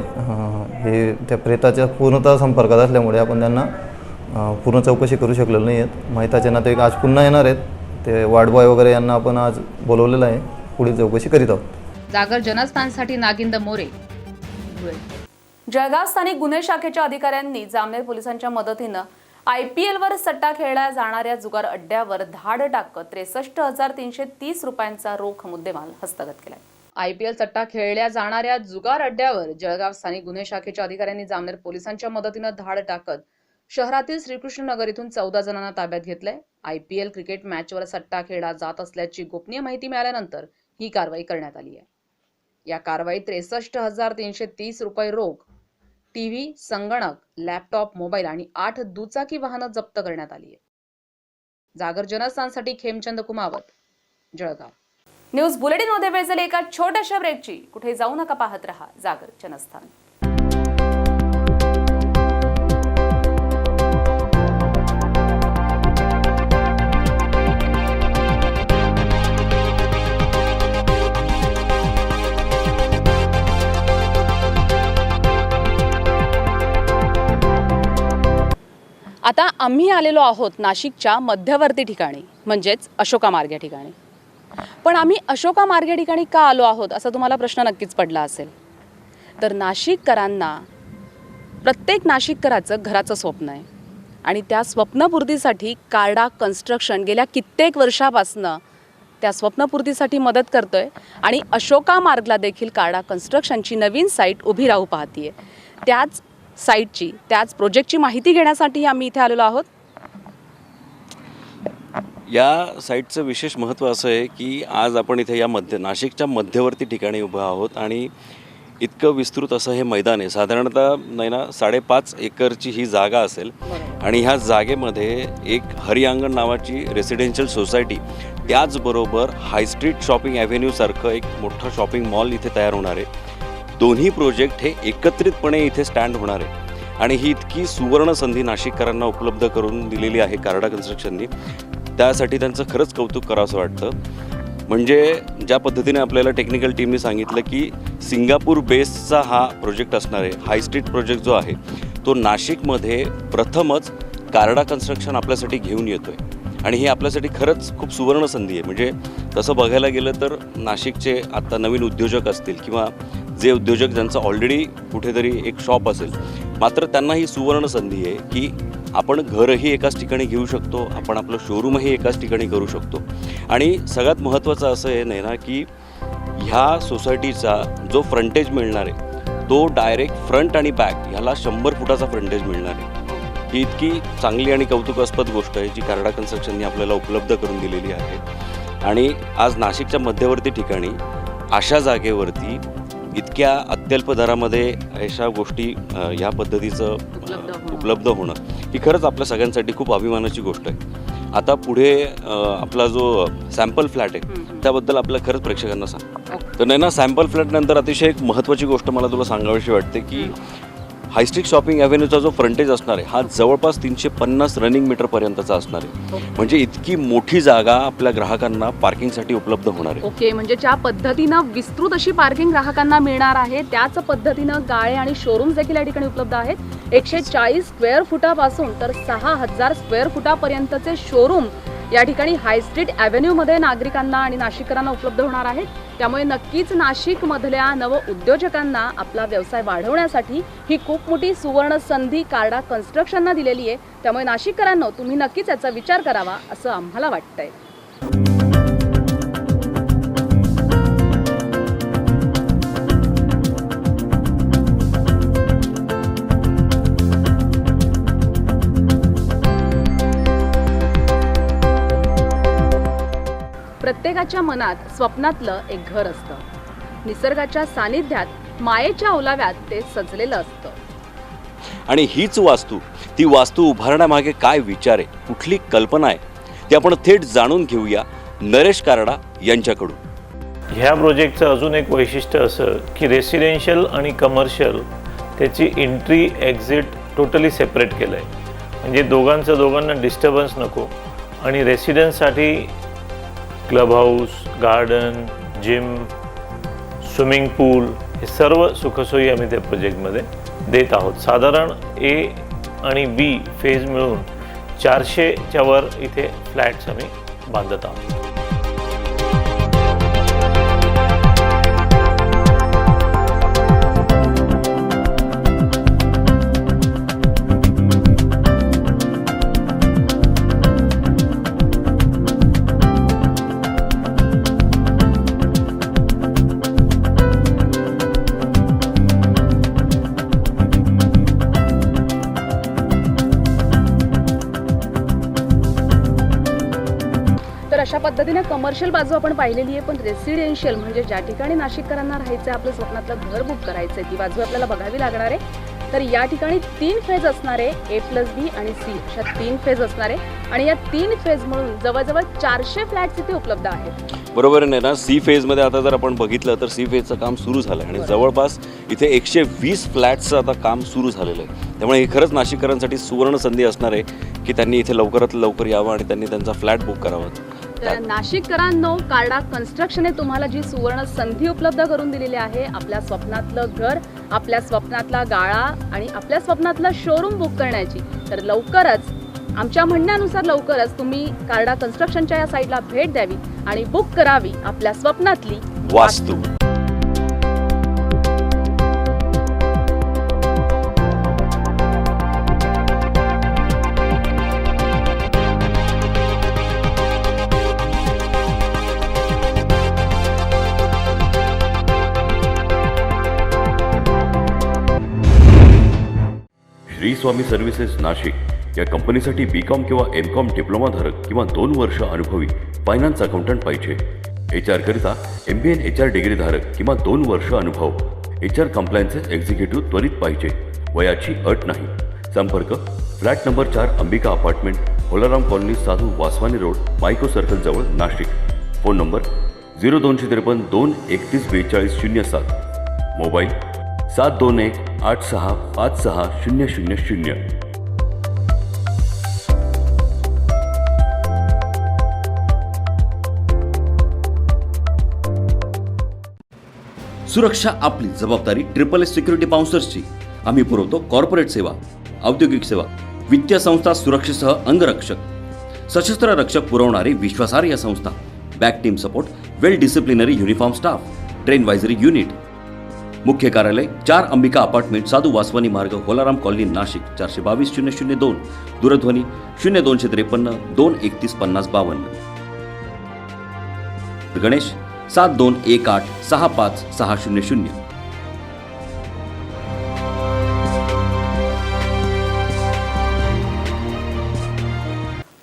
हे त्या प्रेताच्या पूर्णतः संपर्कात असल्यामुळे आपण त्यांना पूर्ण चौकशी करू शकलेलो नाही आहेत. मैताचे नातेवाईक आज पुन्हा येणार आहेत. ते वार्ड बॉय वगैरे यांना आपण आज बोलवलेलं आहे, पुढील चौकशी करीत आहोत. जागर जनस्थानसाठी नागिंद मोरे, धुळे. जळगाव स्थानिक गुन्हे शाखेच्या अधिकाऱ्यांनी जामनेर पोलिसांच्या मदतीनं IPLवर सट्टा खेळल्या जाणाऱ्या जुगार अड्ड्यावर धाड टाकत 63,330 रुपयांचा रोख मुद्देमाल हस्तगत केलाय. IPL सट्टा खेळल्या जाणाऱ्या जुगार अड्ड्यावर जळगाव स्थानिक गुन्हे शाखेच्या अधिकाऱ्यांनी जामनेर पोलिसांच्या मदतीनं धाड टाकत शहरातील श्रीकृष्ण नगर इथून 14 जणांना ताब्यात घेतलंय. IPL क्रिकेट मॅचवर सट्टा खेळला जात असल्याची गोपनीय माहिती मिळाल्यानंतर ही कारवाई करण्यात आली आहे. या कारवाईत 63,330 रुपये रोख, टीव्ही, संगणक, लॅपटॉप, मोबाईल आणि 8 दुचाकी वाहनं जप्त करण्यात आली आहे. जागर जनस्थानसाठी खेमचंद कुमावत, जळगाव. न्यूज बुलेटिनमध्ये वेळ झाली एका छोट्याशा ब्रेकची. कुठे जाऊ नका, पाहत रहा जागर जनस्थान. आता आम्ही आलेलो आहोत नाशिकच्या मध्यवर्ती ठिकाणी, म्हणजेच अशोका मार्ग या ठिकाणी. पण आम्ही अशोका मार्ग या ठिकाणी का आलो आहोत असा तुम्हाला प्रश्न नक्कीच पडला असेल. तर नाशिककरांना, प्रत्येक नाशिककराचं घराचं स्वप्न आहे आणि त्या स्वप्नपूर्तीसाठी कार्डा कन्स्ट्रक्शन गेल्या कित्येक वर्षापासनं त्या स्वप्नपूर्तीसाठी मदत करतोय आणि अशोका मार्गला देखील कार्डा कन्स्ट्रक्शनची नवीन साईट उभी राहू पाहतीये. त्याच साईटची, त्याच प्रोजेक्टची माहिती घेण्यासाठी आम्ही इथे आलेलो आहोत. या साईटचं विशेष महत्त्व असं आहे की आज आपण इथे या नाशिकच्या मध्यवर्ती ठिकाणी उभं आहोत आणि इतकं विस्तृत असं हे मैदान आहे. साधारणतः नाही ना 5.5 एकरची ही जागा असेल आणि ह्या जागेमध्ये एक हरियांगण नावाची रेसिडेन्शियल सोसायटी, त्याचबरोबर हायस्ट्रीट शॉपिंग ॲव्हेन्यूसारखं एक मोठं शॉपिंग मॉल इथे तयार होणार आहे. दोन्ही प्रोजेक्ट हे एकत्रितपणे इथे स्टँड होणार आहे आणि ही इतकी सुवर्ण संधी नाशिककरांना उपलब्ध करून दिलेली आहे कार्डा कन्स्ट्रक्शननी. त्यासाठी त्यांचं खरंच कौतुक करावंसं वाटतं. म्हणजे ज्या पद्धतीने आपल्याला टेक्निकल टीमने सांगितलं की सिंगापूर बेसचा हा प्रोजेक्ट असणार आहे, हाय स्ट्रीट प्रोजेक्ट जो आहे तो नाशिकमध्ये प्रथमच कार्डा कन्स्ट्रक्शन आपल्यासाठी घेऊन येतो आहे आणि ही आपल्यासाठी खरंच खूप सुवर्ण संधी आहे. म्हणजे तसं बघायला गेलं तर नाशिकचे आत्ता नवीन उद्योजक असतील किंवा जे उद्योजक ज्यांचं ऑलरेडी कुठेतरी एक शॉप असेल, मात्र त्यांना ही सुवर्ण संधी आहे की आपण घरही एकाच ठिकाणी घेऊ शकतो, आपण आपलं शोरूमही एकाच ठिकाणी करू शकतो. आणि सगळ्यात महत्त्वाचं असं आहे नाही ना की ह्या सोसायटीचा जो फ्रंटेज मिळणार आहे तो डायरेक्ट फ्रंट आणि बॅक ह्याला 100 फुटाचा फ्रंटेज मिळणार आहे. ही इतकी चांगली आणि कौतुकास्पद गोष्ट आहे जी कार्डा कन्स्ट्रक्शनने आपल्याला उपलब्ध करून दिलेली आहे. आणि आज नाशिकच्या मध्यवर्ती ठिकाणी अशा जागेवरती इतक्या अत्यल्प दरामध्ये अशा गोष्टी ह्या पद्धतीचं उपलब्ध होणं ही खरंच आपल्या सगळ्यांसाठी खूप अभिमानाची गोष्ट आहे. आता पुढे आपला जो सॅम्पल फ्लॅट आहे त्याबद्दल आपल्या खरंच प्रेक्षकांना सांग. तर नाही ना, सॅम्पल फ्लॅटनंतर अतिशय एक महत्त्वाची गोष्ट मला तुला सांगावीशी वाटते की हायस्ट्रीट शॉपिंग ॲव्हेन्यूचा जो फ्रंटेज असणार आहे हा जवळपास 350 रनिंग मीटरपर्यंतचा असणार आहे. म्हणजे इतकी मोठी जागा आपल्या ग्राहकांना पार्किंगसाठी उपलब्ध होणार आहे. ओके, म्हणजे ज्या पद्धतीनं विस्तृत अशी पार्किंग ग्राहकांना मिळणार आहे त्याच पद्धतीनं गाळे आणि शोरूम देखील या ठिकाणी उपलब्ध आहेत. 140 स्क्वेअर फुटापासून तर 6000 स्क्वेअर फुटापर्यंतचे शोरूम या ठिकाणी हायस्ट्रीट ॲव्हेन्यूमध्ये नागरिकांना आणि नाशिककरांना उपलब्ध होणार आहेत. त्यामुळे नक्कीच नाशिकमधल्या नव उद्योजकांना आपला व्यवसाय वाढवण्यासाठी ही खूप मोठी सुवर्ण संधी कार्डा कन्स्ट्रक्शननं दिलेली आहे. त्यामुळे नाशिककरांनो, तुम्ही नक्कीच याचा विचार करावा असं आम्हाला वाटतंय. प्रत्येकाच्या मनात स्वप्नातलं एक घर असतं. निसर्गाच्या सानिध्यात मायेच्या ओलाव्यात ते सजलेलं असतं. आणि हीच वास्तू, ती वास्तू उभारण्यामागे काय विचार आहे, कुठली कल्पना आहे, ते आपण थेट जाणून घेऊया नरेश कारडा यांच्याकडून. ह्या प्रोजेक्टचं अजून एक वैशिष्ट्य असं की रेसिडेन्शियल आणि कमर्शियल त्याची एंट्री एक्झिट टोटली सेपरेट केलं आहे. म्हणजे दोघांना डिस्टर्बन्स नको आणि रेसिडेन्ससाठी club house, garden, gym, swimming pool हे सर्व सुखसोयी आम्ही त्या प्रोजेक्टमध्ये देत आहोत. साधारण ए आणि बी फेज मिळून 400च्या वर इथे फ्लॅट्स आम्ही बांधत आहोत. अशा पद्धतीने कमर्शियल बाजू आपण पाहिलेली आहे, पण रेसिडेन्शियल म्हणजे ज्या ठिकाणी नाशिककरांना राहायचं आहे, आपलं स्वप्नातलं घर बुक करायचं आहे, ती बाजू आपल्याला बघावी लागणार आहे. तर या ठिकाणी 3 फेज असणार आहे, A+B आणि C अशा 3 फेज असणार आहे आणि या 3 फेज म्हणून जवळजवळ 400 फ्लॅट्स इथे उपलब्ध आहेत. बरोबर आहे ना. सी फेजमध्ये आता जर आपण बघितलं तर सी फेजचं काम सुरू झालं आहे आणि जवळपास इथे 120 फ्लॅट्सचं आता काम सुरू झालेलं आहे. त्यामुळे ही खरंच नाशिककरांसाठी सुवर्ण संधी असणार आहे की त्यांनी इथे लवकरात लवकर यावं आणि त्यांनी त्यांचा फ्लॅट बुक करावा. तर नाशिककरांनो, कारडा कन्स्ट्रक्शनने तुम्हाला जी सुवर्ण संधी उपलब्ध करून दिलेली आहे, आपल्या स्वप्नातलं घर, आपल्या स्वप्नातला गाळा आणि आपल्या स्वप्नातलं शोरूम बुक करण्याची, तर लवकरच आमच्या म्हणण्यानुसार लवकरच तुम्ही कारडा कन्स्ट्रक्शनच्या या साईटला भेट द्यावी आणि बुक करावी आपल्या स्वप्नातली वास्तू. श्री स्वामी सर्व्हिसेस नाशिक या कंपनीसाठी B.Com किंवा M.Com डिप्लोमा धारक किंवा 2 वर्ष अनुभवी फायनान्स अकाउंटंट पाहिजे. HR करिता MBA HR डिग्री धारक किंवा 2 वर्ष अनुभव. HR कंप्लायन्सेस एक्झिक्युटिव्ह त्वरित पाहिजे. वयाची अट नाही. संपर्क flat number 4 Ambika apartment, Holaram colony, साधू वासवानी रोड, मायको सर्कल जवळ, नाशिक. Phone number 0253 231 42 07. मोबाईल 721 86 56 000. सुरक्षा आपली जबाबदारी. SSS सिक्युरिटी बाउन्सर्सची. आम्ही पुरवतो कॉर्पोरेट सेवा, औद्योगिक सेवा, वित्तीय संस्था सुरक्षेसह अंगरक्षक, सशस्त्र रक्षक पुरवणारी विश्वासार्ह संस्था, back team support, well disciplinary uniform staff, train advisory unit. मुख्य कार्यालय 4 अंबिका अपार्टमेंट, साधू वासवानी मार्ग, होलाराम कॉलनी, नाशिक. 422 002. दूरध्वनी 0253 231 5052. गणेश 7218 65 600.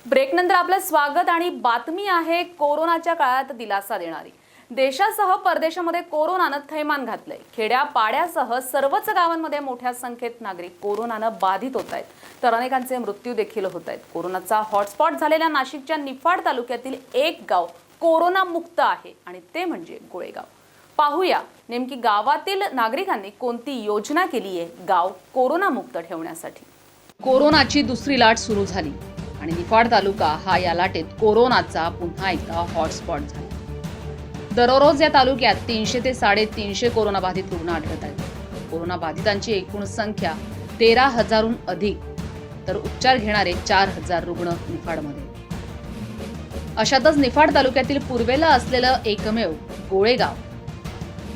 ब्रेकनंतर आपलं स्वागत आणि बातमी आहे कोरोनाच्या काळात दिलासा देणारी. देशासह परदेशामध्ये कोरोनानं थैमान घातलंय. खेड्या पाड्यासह सर्वच गावांमध्ये मोठ्या संख्येत नागरिक कोरोनानं बाधित होत आहेत, तर अनेकांचे मृत्यू देखील होत आहेत. कोरोनाचा हॉटस्पॉट झालेल्या नाशिकच्या निफाड तालुक्यातील एक गाव कोरोना मुक्त आहे आणि ते म्हणजे गोळेगाव. पाहूया नेमकी गावातील नागरिकांनी कोणती योजना केली आहे गाव कोरोना मुक्त ठेवण्यासाठी. कोरोनाची दुसरी लाट सुरू झाली आणि निफाड तालुका हा या लाटेत कोरोनाचा पुन्हा एकदा हॉटस्पॉट झाला. दररोज या तालुक्यात 300 ते 350 कोरोनाबाधित रुग्ण आढळत आहेत. कोरोनाबाधितांची एकूण संख्या 13,000हून अधिक, तर उपचार घेणारे 4,000 रुग्ण निफाडमध्ये. अशातच निफाड तालुक्यातील पूर्वेला असलेलं एकमेव गोळेगाव,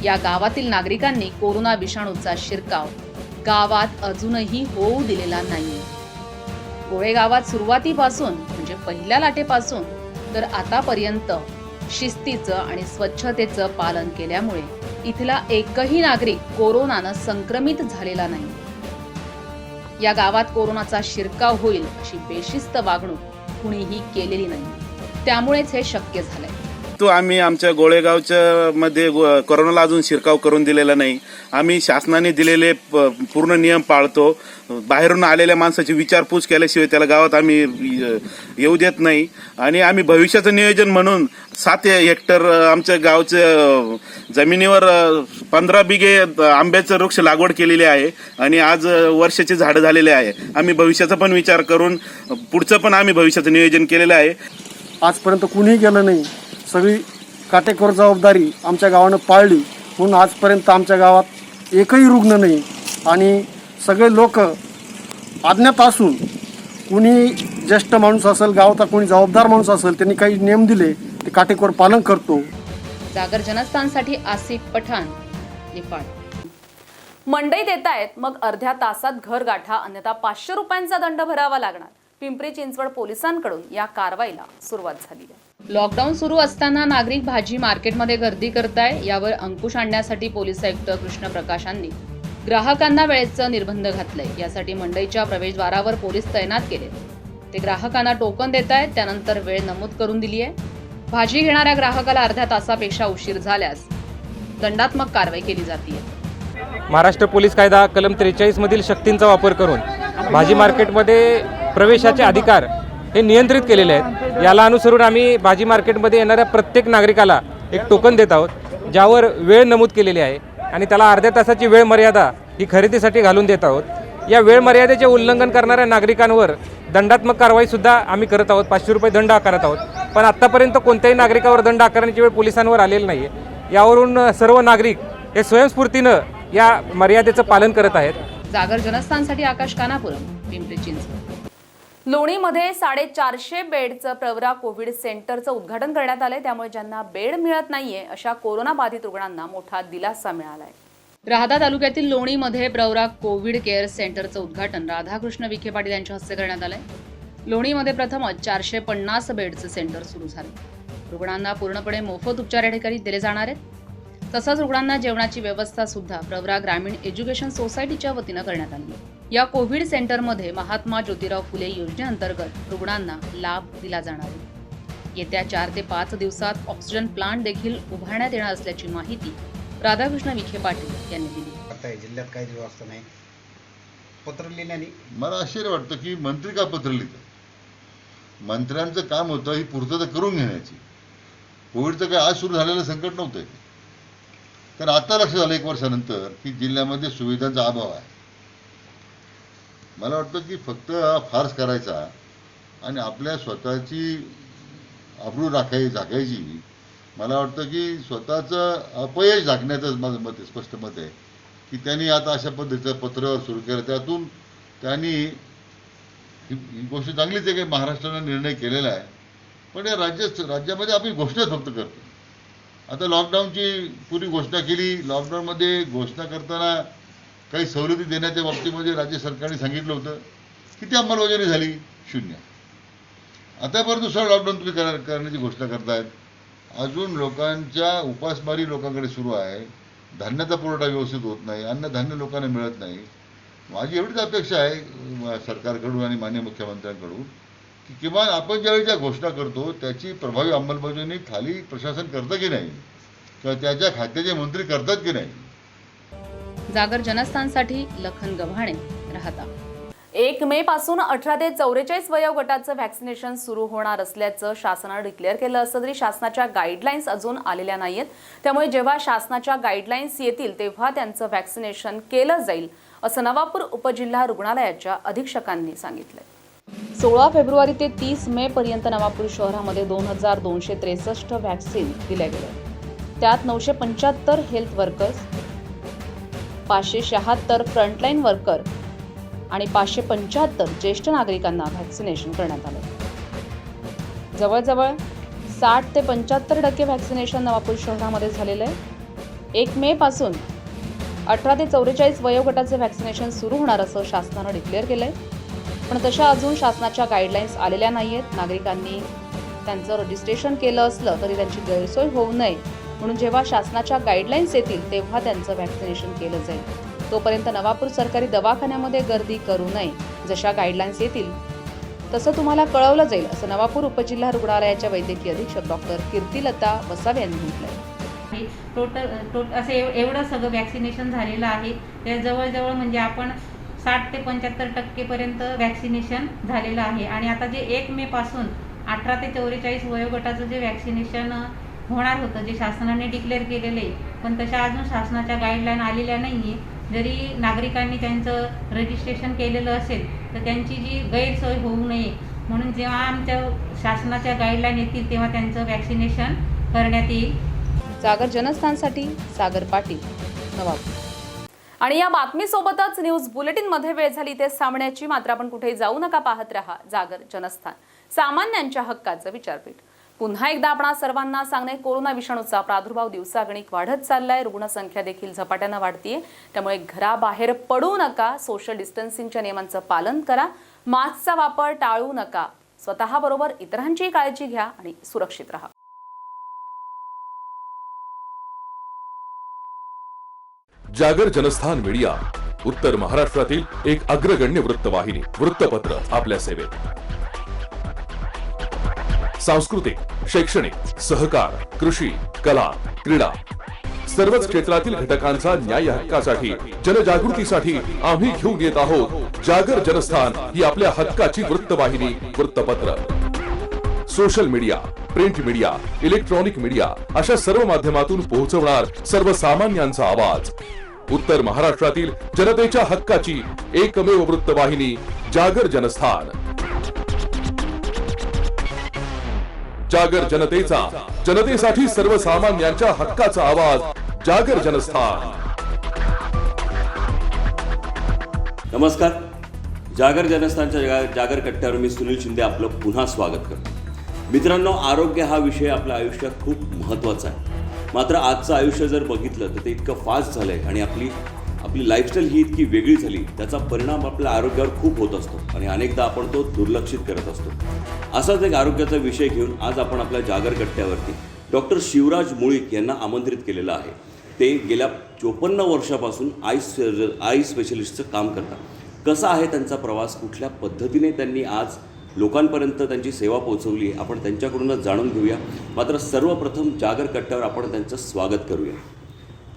या गावातील नागरिकांनी कोरोना विषाणूचा शिरकाव गावात अजूनही होऊ दिलेला नाही. गोळेगावात सुरुवातीपासून म्हणजे पहिल्या लाटेपासून तर आतापर्यंत शिस्तीचं आणि स्वच्छतेचं पालन केल्यामुळे इथला एकही नागरिक कोरोनानं संक्रमित झालेला नाही. या गावात कोरोनाचा शिरकाव होईल अशी बेशिस्त वागणूक कुणीही केलेली नाही. त्यामुळेच हे शक्य झालंय. परंतु आम्ही आमच्या गोळेगावच्या मध्ये कोरोनाला अजून शिरकाव करून दिलेला नाही. आम्ही शासनाने दिलेले पूर्ण नियम पाळतो. बाहेरून आलेल्या माणसाची विचारपूस केल्याशिवाय त्याला गावात आम्ही येऊ देत नाही. आणि आम्ही भविष्याचं नियोजन म्हणून 7 हेक्टर आमच्या गावच्या जमिनीवर 15 बिघे आंब्याचं वृक्ष लागवड केलेली आहे आणि आज वर्षाचे झाडं झालेले आहे. आम्ही भविष्याचा पण विचार करून पुढचं पण आम्ही भविष्याचं नियोजन केलेलं आहे. आजपर्यंत कुणीही गेलं नाही. सगळी काटेकोर जबाबदारी आमच्या गावानं पाळली म्हणून आजपर्यंत आमच्या गावात एकही रुग्ण नाही. आणि सगळे लोक अज्ञात असून कुणी ज्येष्ठ माणूस असेल, गावाचा कोणी जबाबदार माणूस असेल, त्यांनी काही नियम दिले ते काटेकोर पालन करतो. जागर जनस्थानसाठी आसिफ पठाण, निफाड. मंडईत येत आहेत मग अर्ध्या तासात घर गाठा, अन्यथा 500 रुपयांचा दंड भरावा लागणार. पिंपरी चिंचवड पोलिसांकडून या कारवाईला सुरुवात झाली आहे. लॉकडाऊन सुरू असताना नागरिक भाजी मार्केटमध्ये गर्दी करताय, यावर अंकुश आणण्यासाठी पोलीस आयुक्त कृष्ण प्रकाशांनी ग्राहकांना वेळेचं निर्बंध घातलंय. यासाठी मंडईच्या प्रवेशद्वारावर पोलीस तैनात केले. ते ग्राहकांना टोकन देत आहेत, त्यानंतर वेळ नमूद करून दिली आहे. भाजी घेणाऱ्या ग्राहकाला अर्ध्या तासापेक्षा उशीर झाल्यास दंडात्मक कारवाई केली जाते. महाराष्ट्र पोलीस कायदा कलम 43 मधील शक्तींचा वापर करून भाजी मार्केटमध्ये प्रवेशाचे अधिकार हे नियंत्रित केलेले आहेत. याला अनुसरून आम्ही भाजी मार्केटमध्ये येणाऱ्या प्रत्येक नागरिकाला एक टोकन देत आहोत, ज्यावर वेळ नमूद केलेली आहे आणि त्याला अर्ध्या तासाची वेळ मर्यादा ही खरेदीसाठी घालून देत आहोत. या वेळ मर्यादेचे उल्लंघन करणाऱ्या नागरिकांवर दंडात्मक कारवाईसुद्धा आम्ही करत आहोत. 500 रुपये दंड आकारत आहोत. पण आत्तापर्यंत कोणत्याही नागरिकावर दंड आकारण्याची वेळ पोलिसांवर आलेली नाही आहे. यावरून सर्व नागरिक हे स्वयंस्फूर्तीनं या मर्यादेचं पालन करत आहेत. जागर जनस्थानसाठी आकाश कानापुरम, पिंपरी चिंचवड. लोणीमध्ये 450 बेडचं प्रवरा कोविड सेंटरचं उद्घाटन करण्यात आलंय. त्यामुळे ज्यांना बेड मिळत नाहीये अशा कोरोना बाधित रुग्णांना मोठा दिलासा मिळालाय. राहता तालुक्यातील लोणीमध्ये प्रवरा कोविड केअर सेंटरचं उद्घाटन राधाकृष्ण विखे पाटील यांच्या हस्ते करण्यात आलंय. लोणीमध्ये प्रथमच 450 बेडचं सेंटर सुरू झालं. रुग्णांना पूर्णपणे मोफत उपचार या ठिकाणी दिले जाणार आहेत. तसंच रुग्णांना जेवणाची व्यवस्था सुद्धा प्रवरा ग्रामीण एज्युकेशन सोसायटीच्या वतीनं करण्यात आली. या कोविड सेंटरमध्ये महात्मा ज्योतिराव फुले योजनेअंतर्गत रुग्णांना लाभ दिला जाणार आहे. येत्या 4 ते 5 दिवसात ऑक्सिजन प्लांट देखील उभारण्यात येणार असल्याची माहिती राधाकृष्ण विखे पाटील यांनी दिली. जिल्ह्यात काही व्यवस्था नाही. पत्र लिहिल्याने मला आश्चर्य वाटतं की मंत्री का पत्र लिहितात. मंत्र्यांचं काम होतं ही पूर्तता करून घेण्याची. कोविडचं काय आज सुरू झालेलं संकट नव्हतं. तर आता लक्षात आलं 1 वर्षानंतर की जिल्ह्यामध्ये सुविधांचा अभाव आहे. मला वाटतं की फक्त फार्स करायचा आणि आपल्या स्वतःची आबरू झाकायची. मला वाटतं की स्वतःचं अपयश झाकण्याचं माझं मत आहे, स्पष्ट मत आहे की त्यांनी आता अशा पद्धतीचं पत्र सुरू केलं. त्यातून त्यांनी ही गोष्ट चांगलीच आहे की महाराष्ट्रानं निर्णय केलेला आहे. पण या राज्यामध्ये आपण घोषणा फक्त करतो. आता लॉकडाऊनची पूर्वी घोषणा केली. लॉकडाऊनमध्ये घोषणा करताना काही सवलती देण्याच्या बाबतीमध्ये राज्य सरकारने सांगितलं होतं. किती अंमलबजावणी झाली? 0. आता परत दुसरा लॉकडाऊन तुम्ही करण्याची घोषणा करतायत. अजून लोकांच्या उपासमारी लोकांकडे सुरू आहे. धान्याचा पुरवठा व्यवस्थित होत नाही. अन्नधान्य लोकांना मिळत नाही. माझी एवढीच अपेक्षा आहे सरकारकडून आणि माननीय मुख्यमंत्र्यांकडून की किमान आपण ज्यावेळी ज्या घोषणा करतो त्याची प्रभावी अंमलबजावणी खाली प्रशासन करतं की नाही किंवा त्याच्या खात्याचे मंत्री करतात की नाही. जागर जनस्थानसाठी लखन गव्हाणे, राहता. 1 मे पासून 18 ते 44 वयोगटाचं व्हॅक्सिनेशन सुरू होणार असल्याचं शासनानं डिक्लेअर केलं असलं तरी शासनाच्या गाईडलाईन्स अजून आलेल्या नाहीयेत. त्यामुळे जेव्हा शासनाच्या गाईडलाईन्स येतील तेव्हा त्यांचं व्हॅक्सिनेशन केलं जाईल असं नवापूर उपजिल्हा रुग्णालयाच्या अधीक्षकांनी सांगितलंय. 16 फेब्रुवारी ते 30 मे पर्यंत नवापूर शहरामध्ये 2263 व्हॅक्सिन दिल्या गेल्या. त्यात 975 हेल्थ वर्कर्स, 576 फ्रंटलाईन वर्कर आणि 575 ज्येष्ठ नागरिकांना व्हॅक्सिनेशन करण्यात आलं. जवळजवळ 60 ते 75% व्हॅक्सिनेशन नवापूर शहरामध्ये झालेलं आहे. 1 मे पासून 18 ते 44 वयोगटाचे व्हॅक्सिनेशन सुरू होणार असं शासनानं डिक्लेअर केलंय. पण तशा अजून शासनाच्या गाईडलाईन्स आलेल्या नाहीयेत. नागरिकांनी त्यांचं रजिस्ट्रेशन केलं असलं तरी त्यांची गैरसोय होऊ नये म्हणून जेव्हा शासनाच्या गाईडलाईन्स येतील तेव्हा त्यांचं व्हॅक्सिनेशन केलं जाईल. तोपर्यंत नवापूर सरकारी दवाखान्यामध्ये गर्दी करू नये. जशा गाईडलाईन्स येतील तसं तुम्हाला कळवलं जाईल, असं नवापूर उपजिल्हा रुग्णालयाच्या वैद्यकीय अधीक्षक डॉक्टर कीर्तिलता वसावे यांनी म्हटलंय. असं एवढं सगळं वॅक्सिनेशन झालेलं आहे. त्या जवळजवळ म्हणजे आपण 60 ते 75% वॅक्सिनेशन झालेलं आहे. आणि आता जे 1 मे पासून 18 ते 44 वयोगटाचं जे वॅक्सिनेशन होणार होतं, जे शासनाने डिक्लेअर केलेलं आहे, पण तशा अजून शासनाच्या गाईडलाईन आलेल्या नाही आहे. जरी नागरिकांनी त्यांचं रजिस्ट्रेशन केलेलं असेल तर त्यांची जी गैरसोय होऊ नये म्हणून जेव्हा आमच्या शासनाच्या गाईडलाईन येतील तेव्हा त्यांचं वॅक्सिनेशन करण्यात येईल. जागर जनस्थानसाठी सागर पाटील, नवापूर. आणि या बातमीसोबतच न्यूज बुलेटिनमध्ये वेळ झाली ते थांबण्याची. मात्र आपण कुठेही जाऊ नका, पाहत रहा जागर जनस्थान, सामान्यांच्या हक्काचं विचारपीठ. पुन्हा एकदा आपणा सर्वांना सांगणे, कोरोना विषाणूचा प्रादुर्भाव दिवसागणिक वाढत चाललाय. रुग्णसंख्या देखील झपाट्यानं वाढतीये. त्यामुळे घराबाहेर पडू नका. सोशल डिस्टन्सिंगच्या नियमांचं पालन करा. मास्कचा वापर टाळू नका. स्वतःबरोबर इतरांची काळजी घ्या आणि सुरक्षित राहा. जागर जनस्थान मीडिया, उत्तर महाराष्ट्रातील एक अग्रगण्य वृत्तवाहिनी, वृत्तपत्र आपल्या सेवेत. सांस्कृतिक, शैक्षणिक, सहकार, कृषी, कला, क्रीडा सर्वच क्षेत्रातील घटकांचा न्याय हक्कासाठी, जनजागृतीसाठी आम्ही घेऊन येत आहोत जागर जनस्थान ही आपल्या हक्काची वृत्तवाहिनी, वृत्तपत्र. Social media, print media, electronic media अशा सर्व माध्यमातून पोहोचवणार सर्वसामान्यांचा आवाज. उत्तर महाराष्ट्रातील जनतेच्या हक्काची एकमेव वृत्तवाहिनी जागर जनस्थान. जागर जनतेचा, जनतेसाठी सर्वसामान्यांच्या हक्काचा आवाज, जागर जनस्थान. नमस्कार. जागर जनस्थानच्या जागर कट्ट्यावर मी सुनील शिंदे आपलं पुन्हा स्वागत करतो. मित्रांनो, आरोग्य हा विषय आपल्या आयुष्यात खूप महत्त्वाचा आहे. मात्र आजचं आयुष्य जर बघितलं तर ते इतकं फास्ट झालं आहे आणि आपली लाईफस्टाईल ही इतकी वेगळी झाली, त्याचा परिणाम आपल्या आरोग्यावर खूप होत असतो आणि अनेकदा आपण तो दुर्लक्षित करत असतो. असाच एक आरोग्याचा विषय घेऊन आज आपण आपल्या जागर कट्ट्यावरती डॉक्टर शिवराज मुळीक यांना आमंत्रित केलेलं आहे. ते गेल्या 54 वर्षापासून आई स्पेशलिस्टचं काम करतात. कसा आहे त्यांचा प्रवास, कुठल्या पद्धतीने त्यांनी आज लोकांपर्यंत त्यांची सेवा पोहोचवली, आपण त्यांच्याकडूनच जाणून घेऊया. मात्र सर्वप्रथम जागर कट्ट्यावर आपण त्यांचं स्वागत करूया.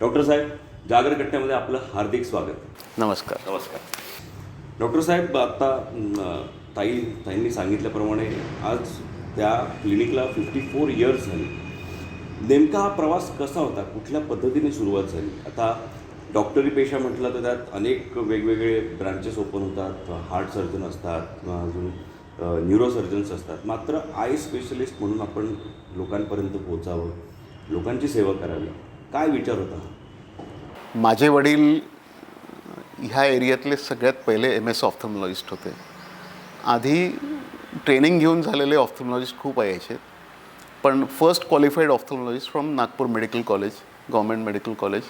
डॉक्टर साहेब, जागर कट्ट्यामध्ये आपलं हार्दिक स्वागत. नमस्कार. नमस्कार. डॉक्टर साहेब, आता ताईंनी सांगितल्याप्रमाणे आज त्या क्लिनिकला 54 इयर्स झाली. नेमका हा प्रवास कसा होता, कुठल्या पद्धतीने सुरुवात झाली? आता डॉक्टरी पेशा म्हटलं तर त्यात अनेक वेगवेगळे ब्रांचेस ओपन होतात. हार्ट सर्जन असतात, अजून न्यूरोसर्जन्स असतात. मात्र आय स्पेशलिस्ट म्हणून आपण लोकांपर्यंत पोहोचावं, लोकांची सेवा करावी, काय विचार होता? माझे वडील ह्या एरियातले सगळ्यात पहिले MS ऑफ्थल्मॉलॉजिस्ट होते. आधी ट्रेनिंग घेऊन झालेले ऑफ्थल्मॉलॉजिस्ट खूप यायचे, पण first qualified ophthalmologist from Nagpur medical college, government medical college,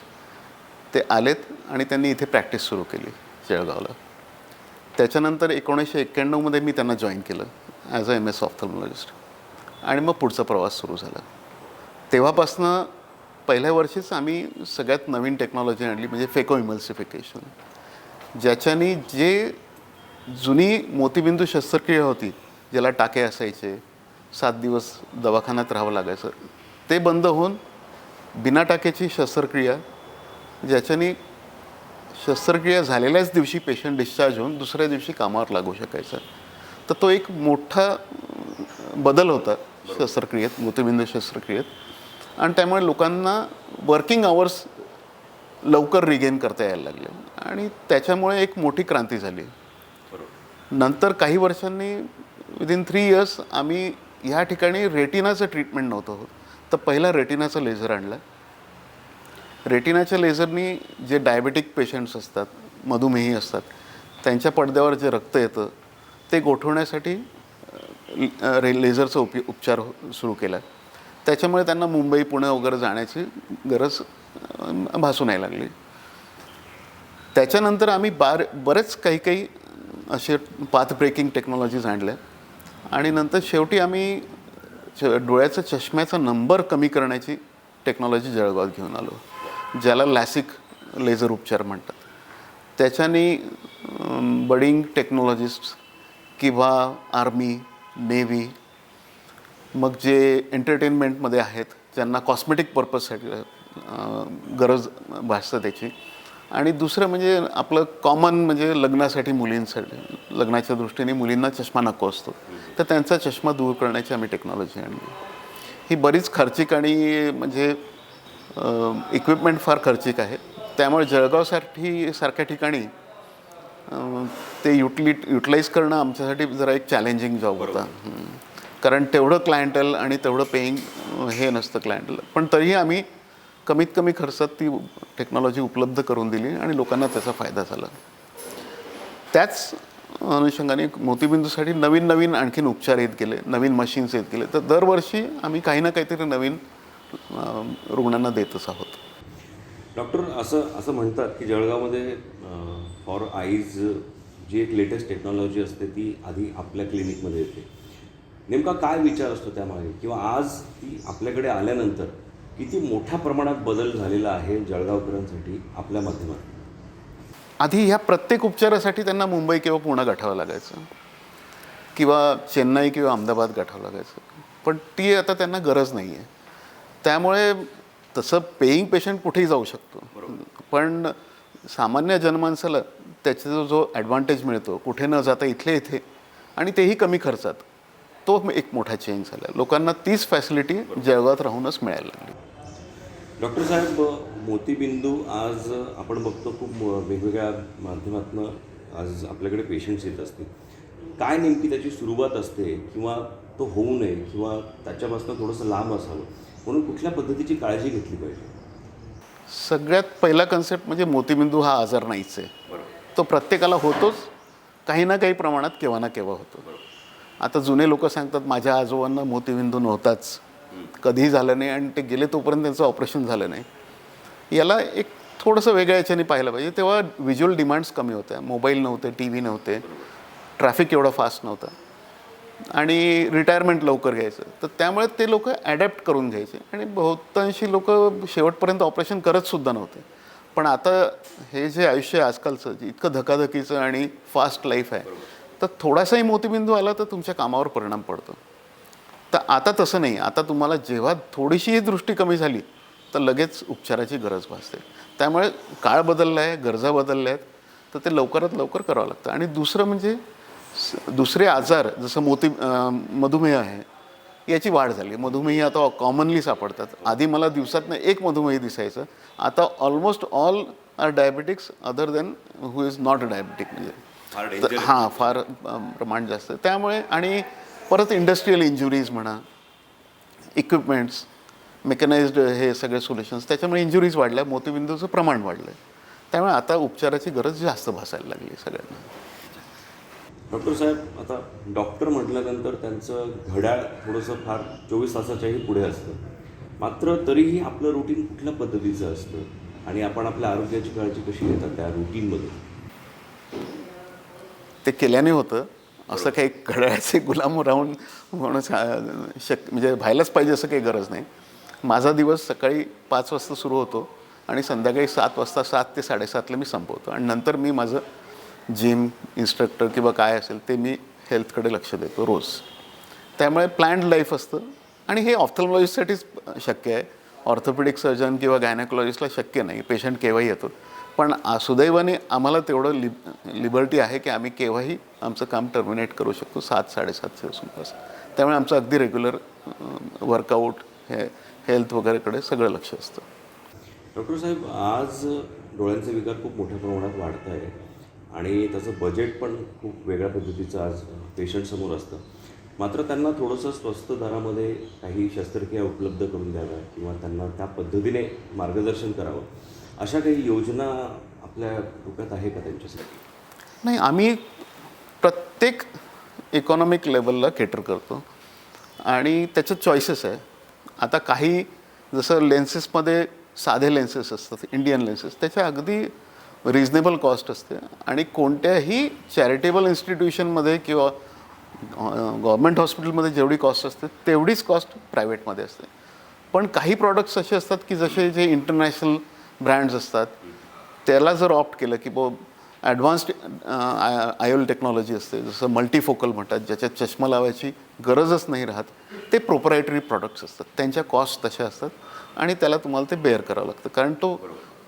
ते आलेत आणि त्यांनी इथे प्रॅक्टिस सुरू केली जळगावला. त्याच्यानंतर 1991मध्ये मी त्यांना जॉईन केलं ॲज अ MS ऑफ्थल्मॉलॉजिस्ट आणि मग पुढचा प्रवास सुरू झाला. तेव्हापासनं पहिल्या वर्षीच आम्ही सगळ्यात नवीन टेक्नॉलॉजी आणली, म्हणजे फेको इमल्सिफिकेशन, ज्याच्यानी जे जुनी मोतीबिंदू शस्त्रक्रिया होती, ज्याला टाके असायचे, 7 दिवस दवाखान्यात राहावं लागायचं, ते बंद होऊन बिना टाक्याची शस्त्रक्रिया, ज्याच्यानी शस्त्रक्रिया झालेल्याच दिवशी पेशंट डिस्चार्ज होऊन दुसऱ्या दिवशी कामावर लागू शकायचा. तर तो एक मोठा बदल होता शस्त्रक्रियेत, मोतीबिंदू शस्त्रक्रियेत, आणि त्यामुळे लोकांना वर्किंग आवर्स लवकर रिगेन करता यायला लागले आणि त्याच्यामुळे एक मोठी क्रांती झाली. नंतर काही वर्षांनी विदिन 3 इयर्स आम्ही ह्या ठिकाणी रेटिनाचं ट्रीटमेंट नव्हतं होत, तर पहिला रेटिनाचा लेझर आणला. रेटिनाच्या लेझरनी जे डायबेटिक पेशंट्स असतात, मधुमेही असतात, त्यांच्या पडद्यावर जे रक्त येतं ते गोठवण्यासाठी लेझरचा उपचार सुरू केला. त्याच्यामुळे त्यांना मुंबई, पुणे वगैरे जाण्याची गरज भासू नाही लागली. त्याच्यानंतर आम्ही बरेच काही असे पाथ ब्रेकिंग टेक्नॉलॉजीज आणल्या आणि नंतर शेवटी आम्ही डोळ्याचा चष्म्याचा नंबर कमी करण्याची टेक्नॉलॉजी जळगावात घेऊन आलो, ज्याला लॅसिक लेझर उपचार म्हणतात. त्याच्याने बडिंग टेक्नॉलॉजिस्ट किंवा आर्मी, नेव्ही, मग जे एंटरटेनमेंटमध्ये आहेत, ज्यांना कॉस्मेटिक पर्पजसाठी गरज भासतं त्याची, आणि दुसरं म्हणजे आपलं कॉमन म्हणजे लग्नासाठी मुलींसाठी, लग्नाच्या दृष्टीने मुलींना चष्मा नको असतो, तर त्यांचा चष्मा दूर करण्याची आम्ही टेक्नॉलॉजी आणली. ही बरीच खर्चिक आणि म्हणजे इक्विपमेंट फार खर्चिक आहे. त्यामुळे जळगावसाठी सारख्या ठिकाणी ते युटिलाइज करणं आमच्यासाठी जरा एक चॅलेंजिंग जॉब होता. कारण तेवढं क्लायंटल आणि तेवढं पेईंग हे नसतं क्लायंटल, पण तरीही आम्ही कमीत कमी खर्चात ती टेक्नॉलॉजी उपलब्ध करून दिली आणि लोकांना त्याचा फायदा झाला. त्याच अनुषंगाने मोतीबिंदूसाठी नवीन नवीन आणखीन उपचार येत गेले, नवीन मशीन्स येत गेले. तर दरवर्षी आम्ही काही ना काहीतरी नवीन रुग्णांना देतच आहोत. डॉक्टर, असं म्हणतात की जळगावमध्ये फॉर आईज जी एक लेटेस्ट टेक्नॉलॉजी असते ती आधी आपल्या क्लिनिकमध्ये येते. नेमका काय विचार असतो त्यामागे, किंवा आज ती आपल्याकडे आल्यानंतर किती मोठ्या प्रमाणात बदल झालेला आहे जळगावकरांसाठी आपल्या माध्यमातून? आधी ह्या प्रत्येक उपचारासाठी त्यांना मुंबई किंवा पुणे गाठावं लागायचं, किंवा चेन्नई किंवा अहमदाबाद गाठावं लागायचं, पण ती आता त्यांना गरज नाही आहे. त्यामुळे तसं पेईंग पेशंट कुठेही जाऊ शकतो, पण सामान्य जनमानसाला त्याचा जो ॲडव्हान्टेज मिळतो कुठे न जाता इथले इथे, आणि तेही कमी खर्चात, तो एक मोठा चेंज झाला. लोकांना तीच फॅसिलिटी जळगावात राहूनच मिळायला लागली. डॉक्टर साहेब, मोतीबिंदू आज आपण बघतो खूप वेगवेगळ्या माध्यमातून आज आपल्याकडे पेशंट्स येत असतील. काय नेमकी त्याची सुरुवात असते, किंवा तो होऊ नये किंवा त्याच्यापासून थोडंसं लांब असावं म्हणून कुठल्या पद्धतीची काळजी घेतली पाहिजे? सगळ्यात पहिला कन्सेप्ट म्हणजे मोतीबिंदू हा आजार नाहीच आहे. तो प्रत्येकाला होतोच, काही ना काही प्रमाणात केव्हा ना केव्हा होतो. आता जुने लोक सांगतात माझ्या आजोबांना मोतीबिंदू नव्हताच, कधीही झालं नाही, आणि ते गेले तोपर्यंत त्यांचं ऑपरेशन झालं नाही. याला एक थोडंसं वेगळ्या याच्याने पाहिलं पाहिजे. तेव्हा व्हिज्युअल डिमांड्स कमी होत्या, मोबाईल नव्हते, टी व्ही नव्हते, ट्रॅफिक एवढं फास्ट नव्हतं, आणि रिटायरमेंट लवकर घ्यायचं. तर त्यामुळे ते लोक ॲडॅप्ट करून घ्यायचे, आणि बहुतांशी लोक शेवटपर्यंत ऑपरेशन करतसुद्धा नव्हते. पण आता हे जे आयुष्य आहे आजकालचं, इतकं धकाधकीचं आणि फास्ट लाईफ आहे, तर थोडासाही मोतीबिंदू आला तर तुमच्या कामावर परिणाम पडतो. तर आता तसं नाही. आता तुम्हाला जेव्हा थोडीशीही दृष्टी कमी झाली तर लगेच उपचाराची गरज भासते. त्यामुळे काळ बदलला आहे, गरजा बदलल्या आहेत, तर ते लवकरात लवकर करावं लागतं. आणि दुसरं म्हणजे दुसरे आजार जसं मधुमेह आहे, याची वाढ झाली. मधुमेही आता कॉमनली सापडतात. आधी मला दिवसातनं एक मधुमेही दिसायचं, आता almost all are diabetics other than who is not diabetic. म्हणजे फार प्रमाण जास्त. त्यामुळे आणि परत इंडस्ट्रियल इंजुरीज म्हणा, इक्विपमेंट्स, मेकनाइज्ड हे सगळे सोल्युशन्स, त्याच्यामुळे इंजुरीज वाढल्या, मोतीबिंदूचं प्रमाण वाढलं. त्यामुळे आता उपचाराची गरज जास्त भासायला लागली सगळ्यांना. डॉक्टर साहेब, आता डॉक्टर म्हटल्यानंतर त्यांचं घड्याळ थोडंसं फार 24 तासाच्याही पुढे असतं, मात्र तरीही आपलं रुटीन कुठल्या पद्धतीचं असतं आणि आपण आपल्या आरोग्याची काळजी कशी घेतात त्या रुटीनमध्ये? ते केल्याने होतं. असं काही घड्याळाचे गुलाम राहून म्हणून म्हणजे व्हायलाच पाहिजे असं काही गरज नाही. माझा दिवस सकाळी 5 वाजता सुरू होतो आणि संध्याकाळी 7 वाजता 7 ते 7:30ला मी संपवतो, आणि नंतर मी माझं जिम इन्स्ट्रक्टर किंवा काय असेल ते मी हेल्थकडे लक्ष देतो रोज. त्यामुळे प्लॅन्ड लाईफ असतं, आणि हे ऑफ्थल्मॉलॉजिस्टसाठीच शक्य आहे. ऑर्थोपेडिक सर्जन किंवा गायनेकोलॉजिस्टला शक्य नाही. पेशंट केव्हाही येतो, पण सुदैवाने आम्हाला तेवढं लिबर्टी आहे की आम्ही केव्हाही आमचं काम टर्मिनेट करू शकतो 7-7:30च्या सुमारास. त्यामुळे आमचं अगदी रेग्युलर वर्कआउट, हे हेल्थ वगैरेकडे सगळं लक्ष असतं. डॉक्टर साहेब, आज डोळ्यांचे विकार खूप मोठ्या प्रमाणात वाढत आहे, आणि त्याचं बजेट पण खूप वेगळ्या पद्धतीचं आज पेशंटसमोर असतं. मात्र त्यांना थोडंसं स्वस्त दरामध्ये काही शस्त्रक्रिया उपलब्ध करून द्याव्या, किंवा त्यांना त्या पद्धतीने मार्गदर्शन करावं, अशा काही योजना आपल्या डोक्यात आहे का त्यांच्यासाठी? नाही, आम्ही प्रत्येक इकॉनॉमिक लेवलला केटर करतो, आणि त्याच्यात चॉईसेस आहे. आता काही जसं लेन्सेसमध्ये साधे लेन्सेस असतात, इंडियन लेन्सेस, त्याच्या अगदी रिजनेबल कॉस्ट असते, आणि कोणत्याही चॅरिटेबल इन्स्टिट्यूशनमध्ये किंवा गव्हर्मेंट हॉस्पिटलमध्ये जेवढी कॉस्ट असते तेवढीच कॉस्ट प्रायव्हेटमध्ये असते. पण काही प्रॉडक्ट्स असे असतात की जसे जे इंटरनॅशनल ब्रँड्स असतात, त्याला जर ऑप्ट केलं की ॲडव्हान्स्ड आयोल टेक्नॉलॉजी असते, जसं मल्टीफोकल म्हणतात, ज्याच्यात चष्मा लावायची गरजच नाही राहत, ते प्रोप्रायटरी प्रॉडक्ट्स असतात. त्यांच्या कॉस्ट तशा असतात आणि त्याला तुम्हाला ते बेअर करावं लागतं, कारण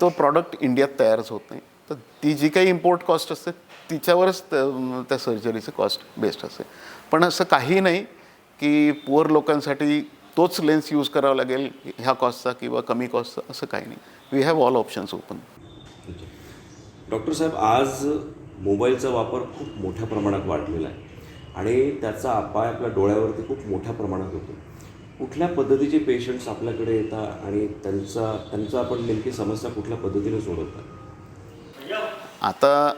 तो प्रॉडक्ट इंडियात तयारच होत नाही. तर ती जी काही इम्पोर्ट कॉस्ट असते तिच्यावरच त्या सर्जरीचं कॉस्ट बेस्ड असते. पण असं काही नाही की पुअर लोकांसाठी तोच लेन्स यूज करावा लागेल ह्या कॉस्टचा किंवा कमी कॉस्टचा, असं काही नाही. We have all options open. Doctor साहेब, आज मोबाईलचा वापर खूप मोठ्या प्रमाणात वाढलेला आहे आणि त्याचा अपाय आपल्या डोळ्यावरती खूप मोठ्या प्रमाणात होतो. कुठल्या पद्धतीचे पेशंट्स आपल्याकडे येतात आणि त्यांचा आपण नेमकी समस्या कुठल्या पद्धतीने सोडवतात? आता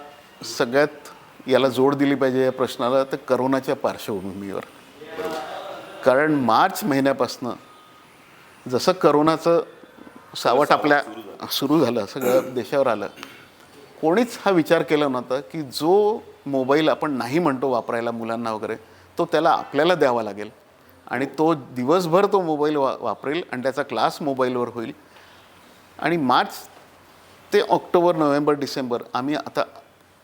सगळ्यात याला जोड दिली पाहिजे या प्रश्नाला तर करोनाच्या पार्श्वभूमीवर. कारण मार्च महिन्यापासनं जसं करोनाचं सावट आपल्या सुरू झालं, सगळं देशावर आलं, कोणीच हा विचार केला नव्हता की जो मोबाईल आपण नाही म्हणतो वापरायला मुलांना वगैरे, तो त्याला आपल्याला द्यावा लागेल आणि तो दिवसभर तो मोबाईल वापरेल आणि त्याचा क्लास मोबाईलवर होईल. आणि मार्च ते ऑक्टोबर, नोव्हेंबर, डिसेंबर आम्ही आता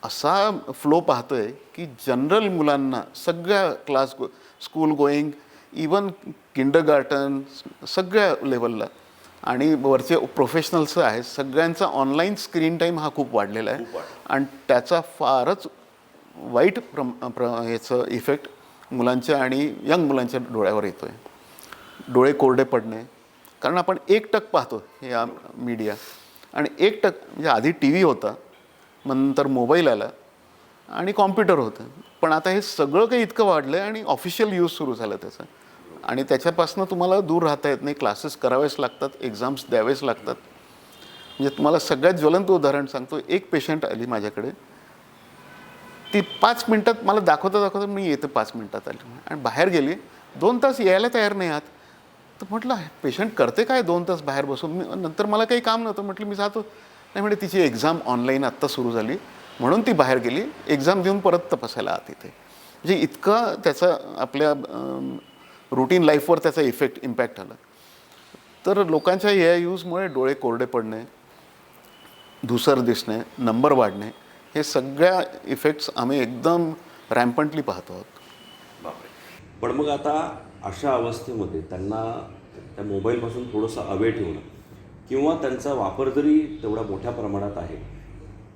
असा फ्लो पाहतो आहे की जनरल मुलांना सगळ्या class school going, even kindergarten, सगळ्या लेवलला आणि वरचे प्रोफेशनल्स आहेत, सगळ्यांचा ऑनलाईन स्क्रीन टाईम हा खूप वाढलेला आहे आणि त्याचा फारच वाईट याचं इफेक्ट मुलांच्या आणि यंग मुलांच्या डोळ्यावर येतो आहे. डोळे कोरडे पडणे, कारण आपण एकटक पाहतो या मीडिया आणि एकटक म्हणजे आधी टी व्ही होता, नंतर मोबाईल आला आणि कॉम्प्युटर होतं, पण आता हे सगळं काही इतकं वाढलं आहे आणि ऑफिशियल यूज सुरू झालं त्याचं आणि त्याच्यापासून तुम्हाला दूर राहता येत नाही. क्लासेस करावेच लागतात, एक्झाम्स द्यावेच लागतात. म्हणजे तुम्हाला सगळ्यात ज्वलंत उदाहरण सांगतो. एक पेशंट आली माझ्याकडे, ती 5 मिनटात मला दाखवता मी येते 5 मिनटात आली आणि बाहेर गेली. 2 तास यायला तयार नाही आहात. तर म्हटलं पेशंट करते काय 2 तास बाहेर बसून? नंतर मला काही काम नव्हतं, म्हटलं मी जातो. नाही म्हणजे तिची एक्झाम ऑनलाईन आत्ता सुरू झाली म्हणून ती बाहेर गेली, एक्झाम देऊन परत तपासायला आत इथे. म्हणजे इतकं त्याचा आपल्या रुटीन लाईफवर त्याचा इम्पॅक्ट आला. तर लोकांच्या या यूजमुळे डोळे कोरडे पडणे, धुसर दिसणे, नंबर वाढणे, हे सगळ्या इफेक्ट्स आम्ही एकदम रॅम्पंटली पाहतो आहोत. पण मग आता अशा अवस्थेमध्ये त्यांना त्या मोबाईलपासून थोडंसं अवे ठेवणं किंवा त्यांचा वापर जरी तेवढा मोठ्या प्रमाणात आहे,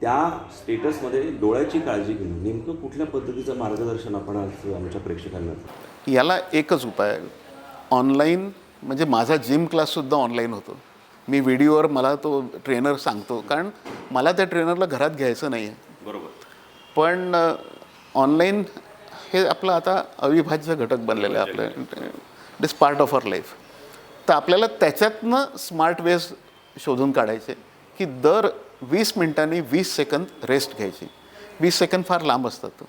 त्या स्टेटसमध्ये डोळ्याची काळजी घेणं, नेमकं कुठल्या पद्धतीचं मार्गदर्शन आपण आज आमच्या प्रेक्षकांना? याला एकच उपाय आहे. ऑनलाईन म्हणजे माझा जिम क्लाससुद्धा ऑनलाईन होतो. मी व्हिडिओवर मला तो ट्रेनर सांगतो, कारण मला त्या ट्रेनरला घरात घ्यायचं नाही आहे. बरोबर. पण ऑनलाईन हे आपलं आता अविभाज्य घटक बनलेलं आहे आपलं. It is part of our life. तर आपल्याला त्याच्यातनं स्मार्ट वेज शोधून काढायचे की दर 20 मिनिटांनी 20 सेकंद रेस्ट घ्यायची. 20 सेकंद फार लांब असतात.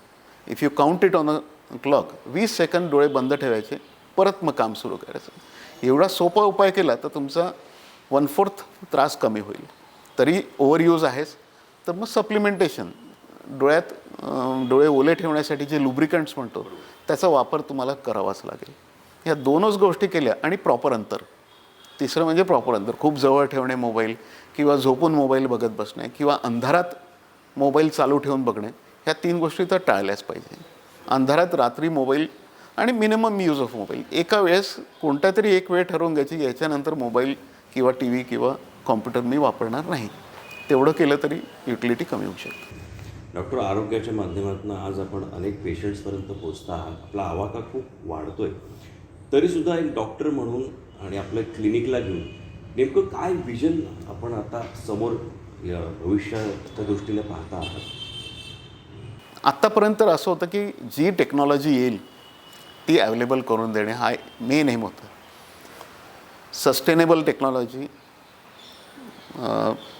If you count it on a clock, 20 second डोळे बंद ठेवायचे, परत मग काम सुरू करायचं. एवढा सोपा उपाय केला तर तुमचा 1/4 त्रास कमी होईल. तरी ओव्हरयूज आहेच, तर मग सप्लिमेंटेशन, डोळ्यात डोळे ओले ठेवण्यासाठी जे लुब्रिकंट्स म्हणतो त्याचा वापर तुम्हाला करावाच लागेल. ह्या 2च गोष्टी केल्या आणि प्रॉपर अंतर. तिसरं म्हणजे प्रॉपर अंतर. खूप जवळ ठेवणे मोबाईल किंवा झोपून मोबाईल बघत बसणे किंवा अंधारात मोबाईल चालू ठेवून बघणे, ह्या 3 गोष्टी तर टाळल्याच पाहिजे. अंधारात रात्री मोबाईल आणि मिनिमम यूज ऑफ मोबाईल. एका वेळेस कोणत्या तरी एक वेळ ठरवून घ्यायची, याच्यानंतर मोबाईल किंवा टी व्ही किंवा कॉम्प्युटर मी वापरणार नाही. तेवढं केलं तरी युटिलिटी कमी होऊ शकते. डॉक्टर, आरोग्याच्या माध्यमातून आज आपण अनेक पेशंट्सपर्यंत पोहोचता आहात. आपला आवाका खूप वाढतोय, तरीसुद्धा एक डॉक्टर म्हणून आणि आपल्या क्लिनिकला घेऊन नेमकं काय विजन आपण आता समोर भविष्याच्या दृष्टीने पाहता आहात? आत्तापर्यंत असं होतं की जी टेक्नॉलॉजी येईल ती अवेलेबल करून देणे हा मेन एम होता. Sustainable technology,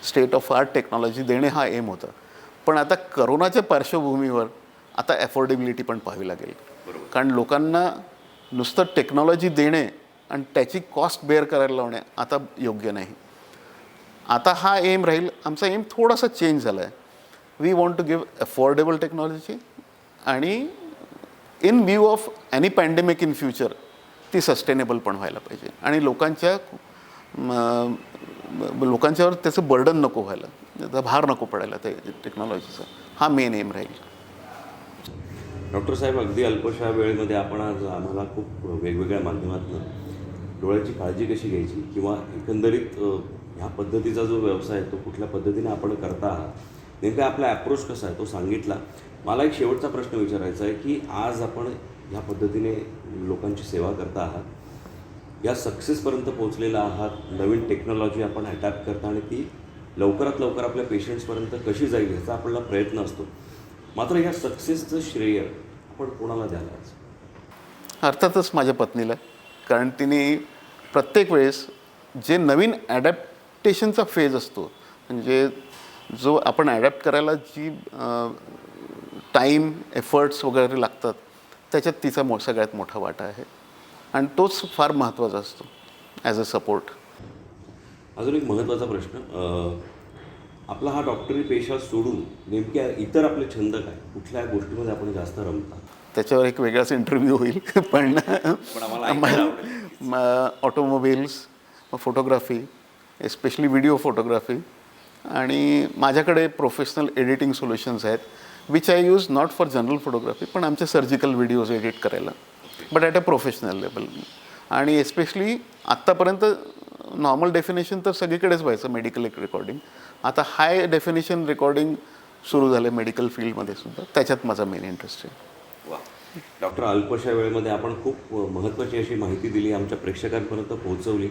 state of art technology देणे हा एम होता. पण आता करोनाच्या पार्श्वभूमीवर आता अफोर्डेबिलिटी पण पाहावी लागेल. कारण लोकांना नुसतं टेक्नॉलॉजी देणे आणि त्याची कॉस्ट बेअर करायला लावणे आता योग्य नाही. आता हा एम राहील. आमचा एम थोडासा चेंज झाला आहे. We want to give affordable technology आणि in view of any pandemic in future ती सस्टेनेबल पण व्हायला पाहिजे आणि लोकांच्यावर त्याचं बर्डन नको व्हायला, त्याचा भार नको पडायला ते टेक्नॉलॉजीचा. हा मेन एम राहील. डॉक्टर साहेब, अगदी अल्पशा वेळेमध्ये आपण आज आम्हाला खूप वेगवेगळ्या माध्यमातून डोळ्याची काळजी कशी घ्यायची किंवा एकंदरीत ह्या पद्धतीचा जो व्यवसाय आहे तो कुठल्या पद्धतीने आपण करता आहात, नेमका आपला ॲप्रोच कसा आहे तो सांगितला. मला एक शेवटचा प्रश्न विचारायचा आहे की आज आपण ह्या पद्धतीने लोकांची सेवा करता आहात, या सक्सेसपर्यंत पोहोचलेला आहात, नवीन टेक्नॉलॉजी आपण अडॅप्ट करता आणि ती लवकरात लवकर आपल्या पेशंट्सपर्यंत कशी जाईल ह्याचा आपला प्रयत्न असतो. मात्र ह्या सक्सेसचं श्रेय आपण कोणाला द्यायला? अर्थातच माझ्या पत्नीला, कारण तिने प्रत्येक वेळेस जे नवीन ॲडॅप्टेशनचा फेज असतो, म्हणजे जो आपण ॲडॅप्ट करायला जी टाईम एफर्ट्स वगैरे लागतात, त्याच्यात तिचा सगळ्यात मोठा वाटा आहे आणि तोच फार महत्त्वाचा असतो ॲज अ सपोर्ट. अजून एक महत्त्वाचा प्रश्न, आपला हा डॉक्टरी पेशा सोडून नेमक्या इतर आपले छंद काय, कुठल्या गोष्टीमध्ये आपण जास्त रमता? त्याच्यावर एक वेगळाच इंटरव्ह्यू होईल, पण automobiles, photography, especially video photography, आणि माझ्याकडे प्रोफेशनल एडिटिंग सोल्युशन्स आहेत which I use not for general photography, पण आमचे सर्जिकल व्हिडिओज एडिट करायला, but at a professional level. आणि एस्पेशली आत्तापर्यंत नॉर्मल डेफिनेशन तर सगळीकडेच व्हायचं मेडिकल रेकॉर्डिंग, आता हाय डेफिनेशन रेकॉर्डिंग सुरू झालं मेडिकल फील्डमध्ये सुद्धा, त्याच्यात माझा मेन इंटरेस्ट आहे. वा डॉक्टर, अल्पशा वेळेमध्ये आपण खूप महत्त्वाची अशी माहिती दिली, आमच्या प्रेक्षकांपर्यंत पोहोचवली.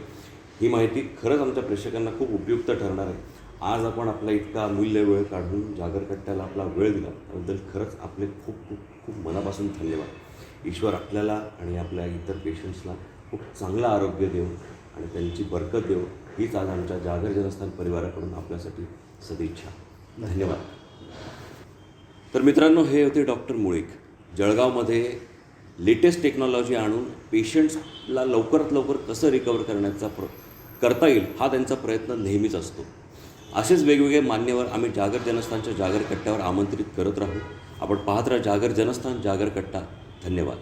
ही माहिती खरंच आमच्या प्रेक्षकांना खूप उपयुक्त ठरणार आहे. आज आपण आपला इतका अमूल्य वेळ काढून जागरकट्ट्याला आपला वेळ दिला त्याबद्दल खरंच आपले खूप खूप खूप मनापासून धन्यवाद. ईश्वर आपल्याला आणि आपल्या इतर पेशंट्सला खूप चांगलं आरोग्य देऊ आणि त्यांची बरकत देऊ, हीच आज आमच्या जागर जनस्थान परिवाराकडून आपल्यासाठी सदिच्छा. धन्यवाद. तर मित्रांनो, हे होते डॉक्टर मुळीक. जळगावमध्ये लेटेस्ट टेक्नॉलॉजी आणून पेशंट्सला लवकरात लवकर कसं रिकवर करता येईल हा त्यांचा प्रयत्न नेहमीच असतो. असेच वेगवेगळे मान्यवर आम्ही जागर जनस्थानच्या जागर कट्ट्यावर आमंत्रित करत राहू. आपण पाहत राहा जागर जनस्थान, जागर कट्टा. धन्यवाद.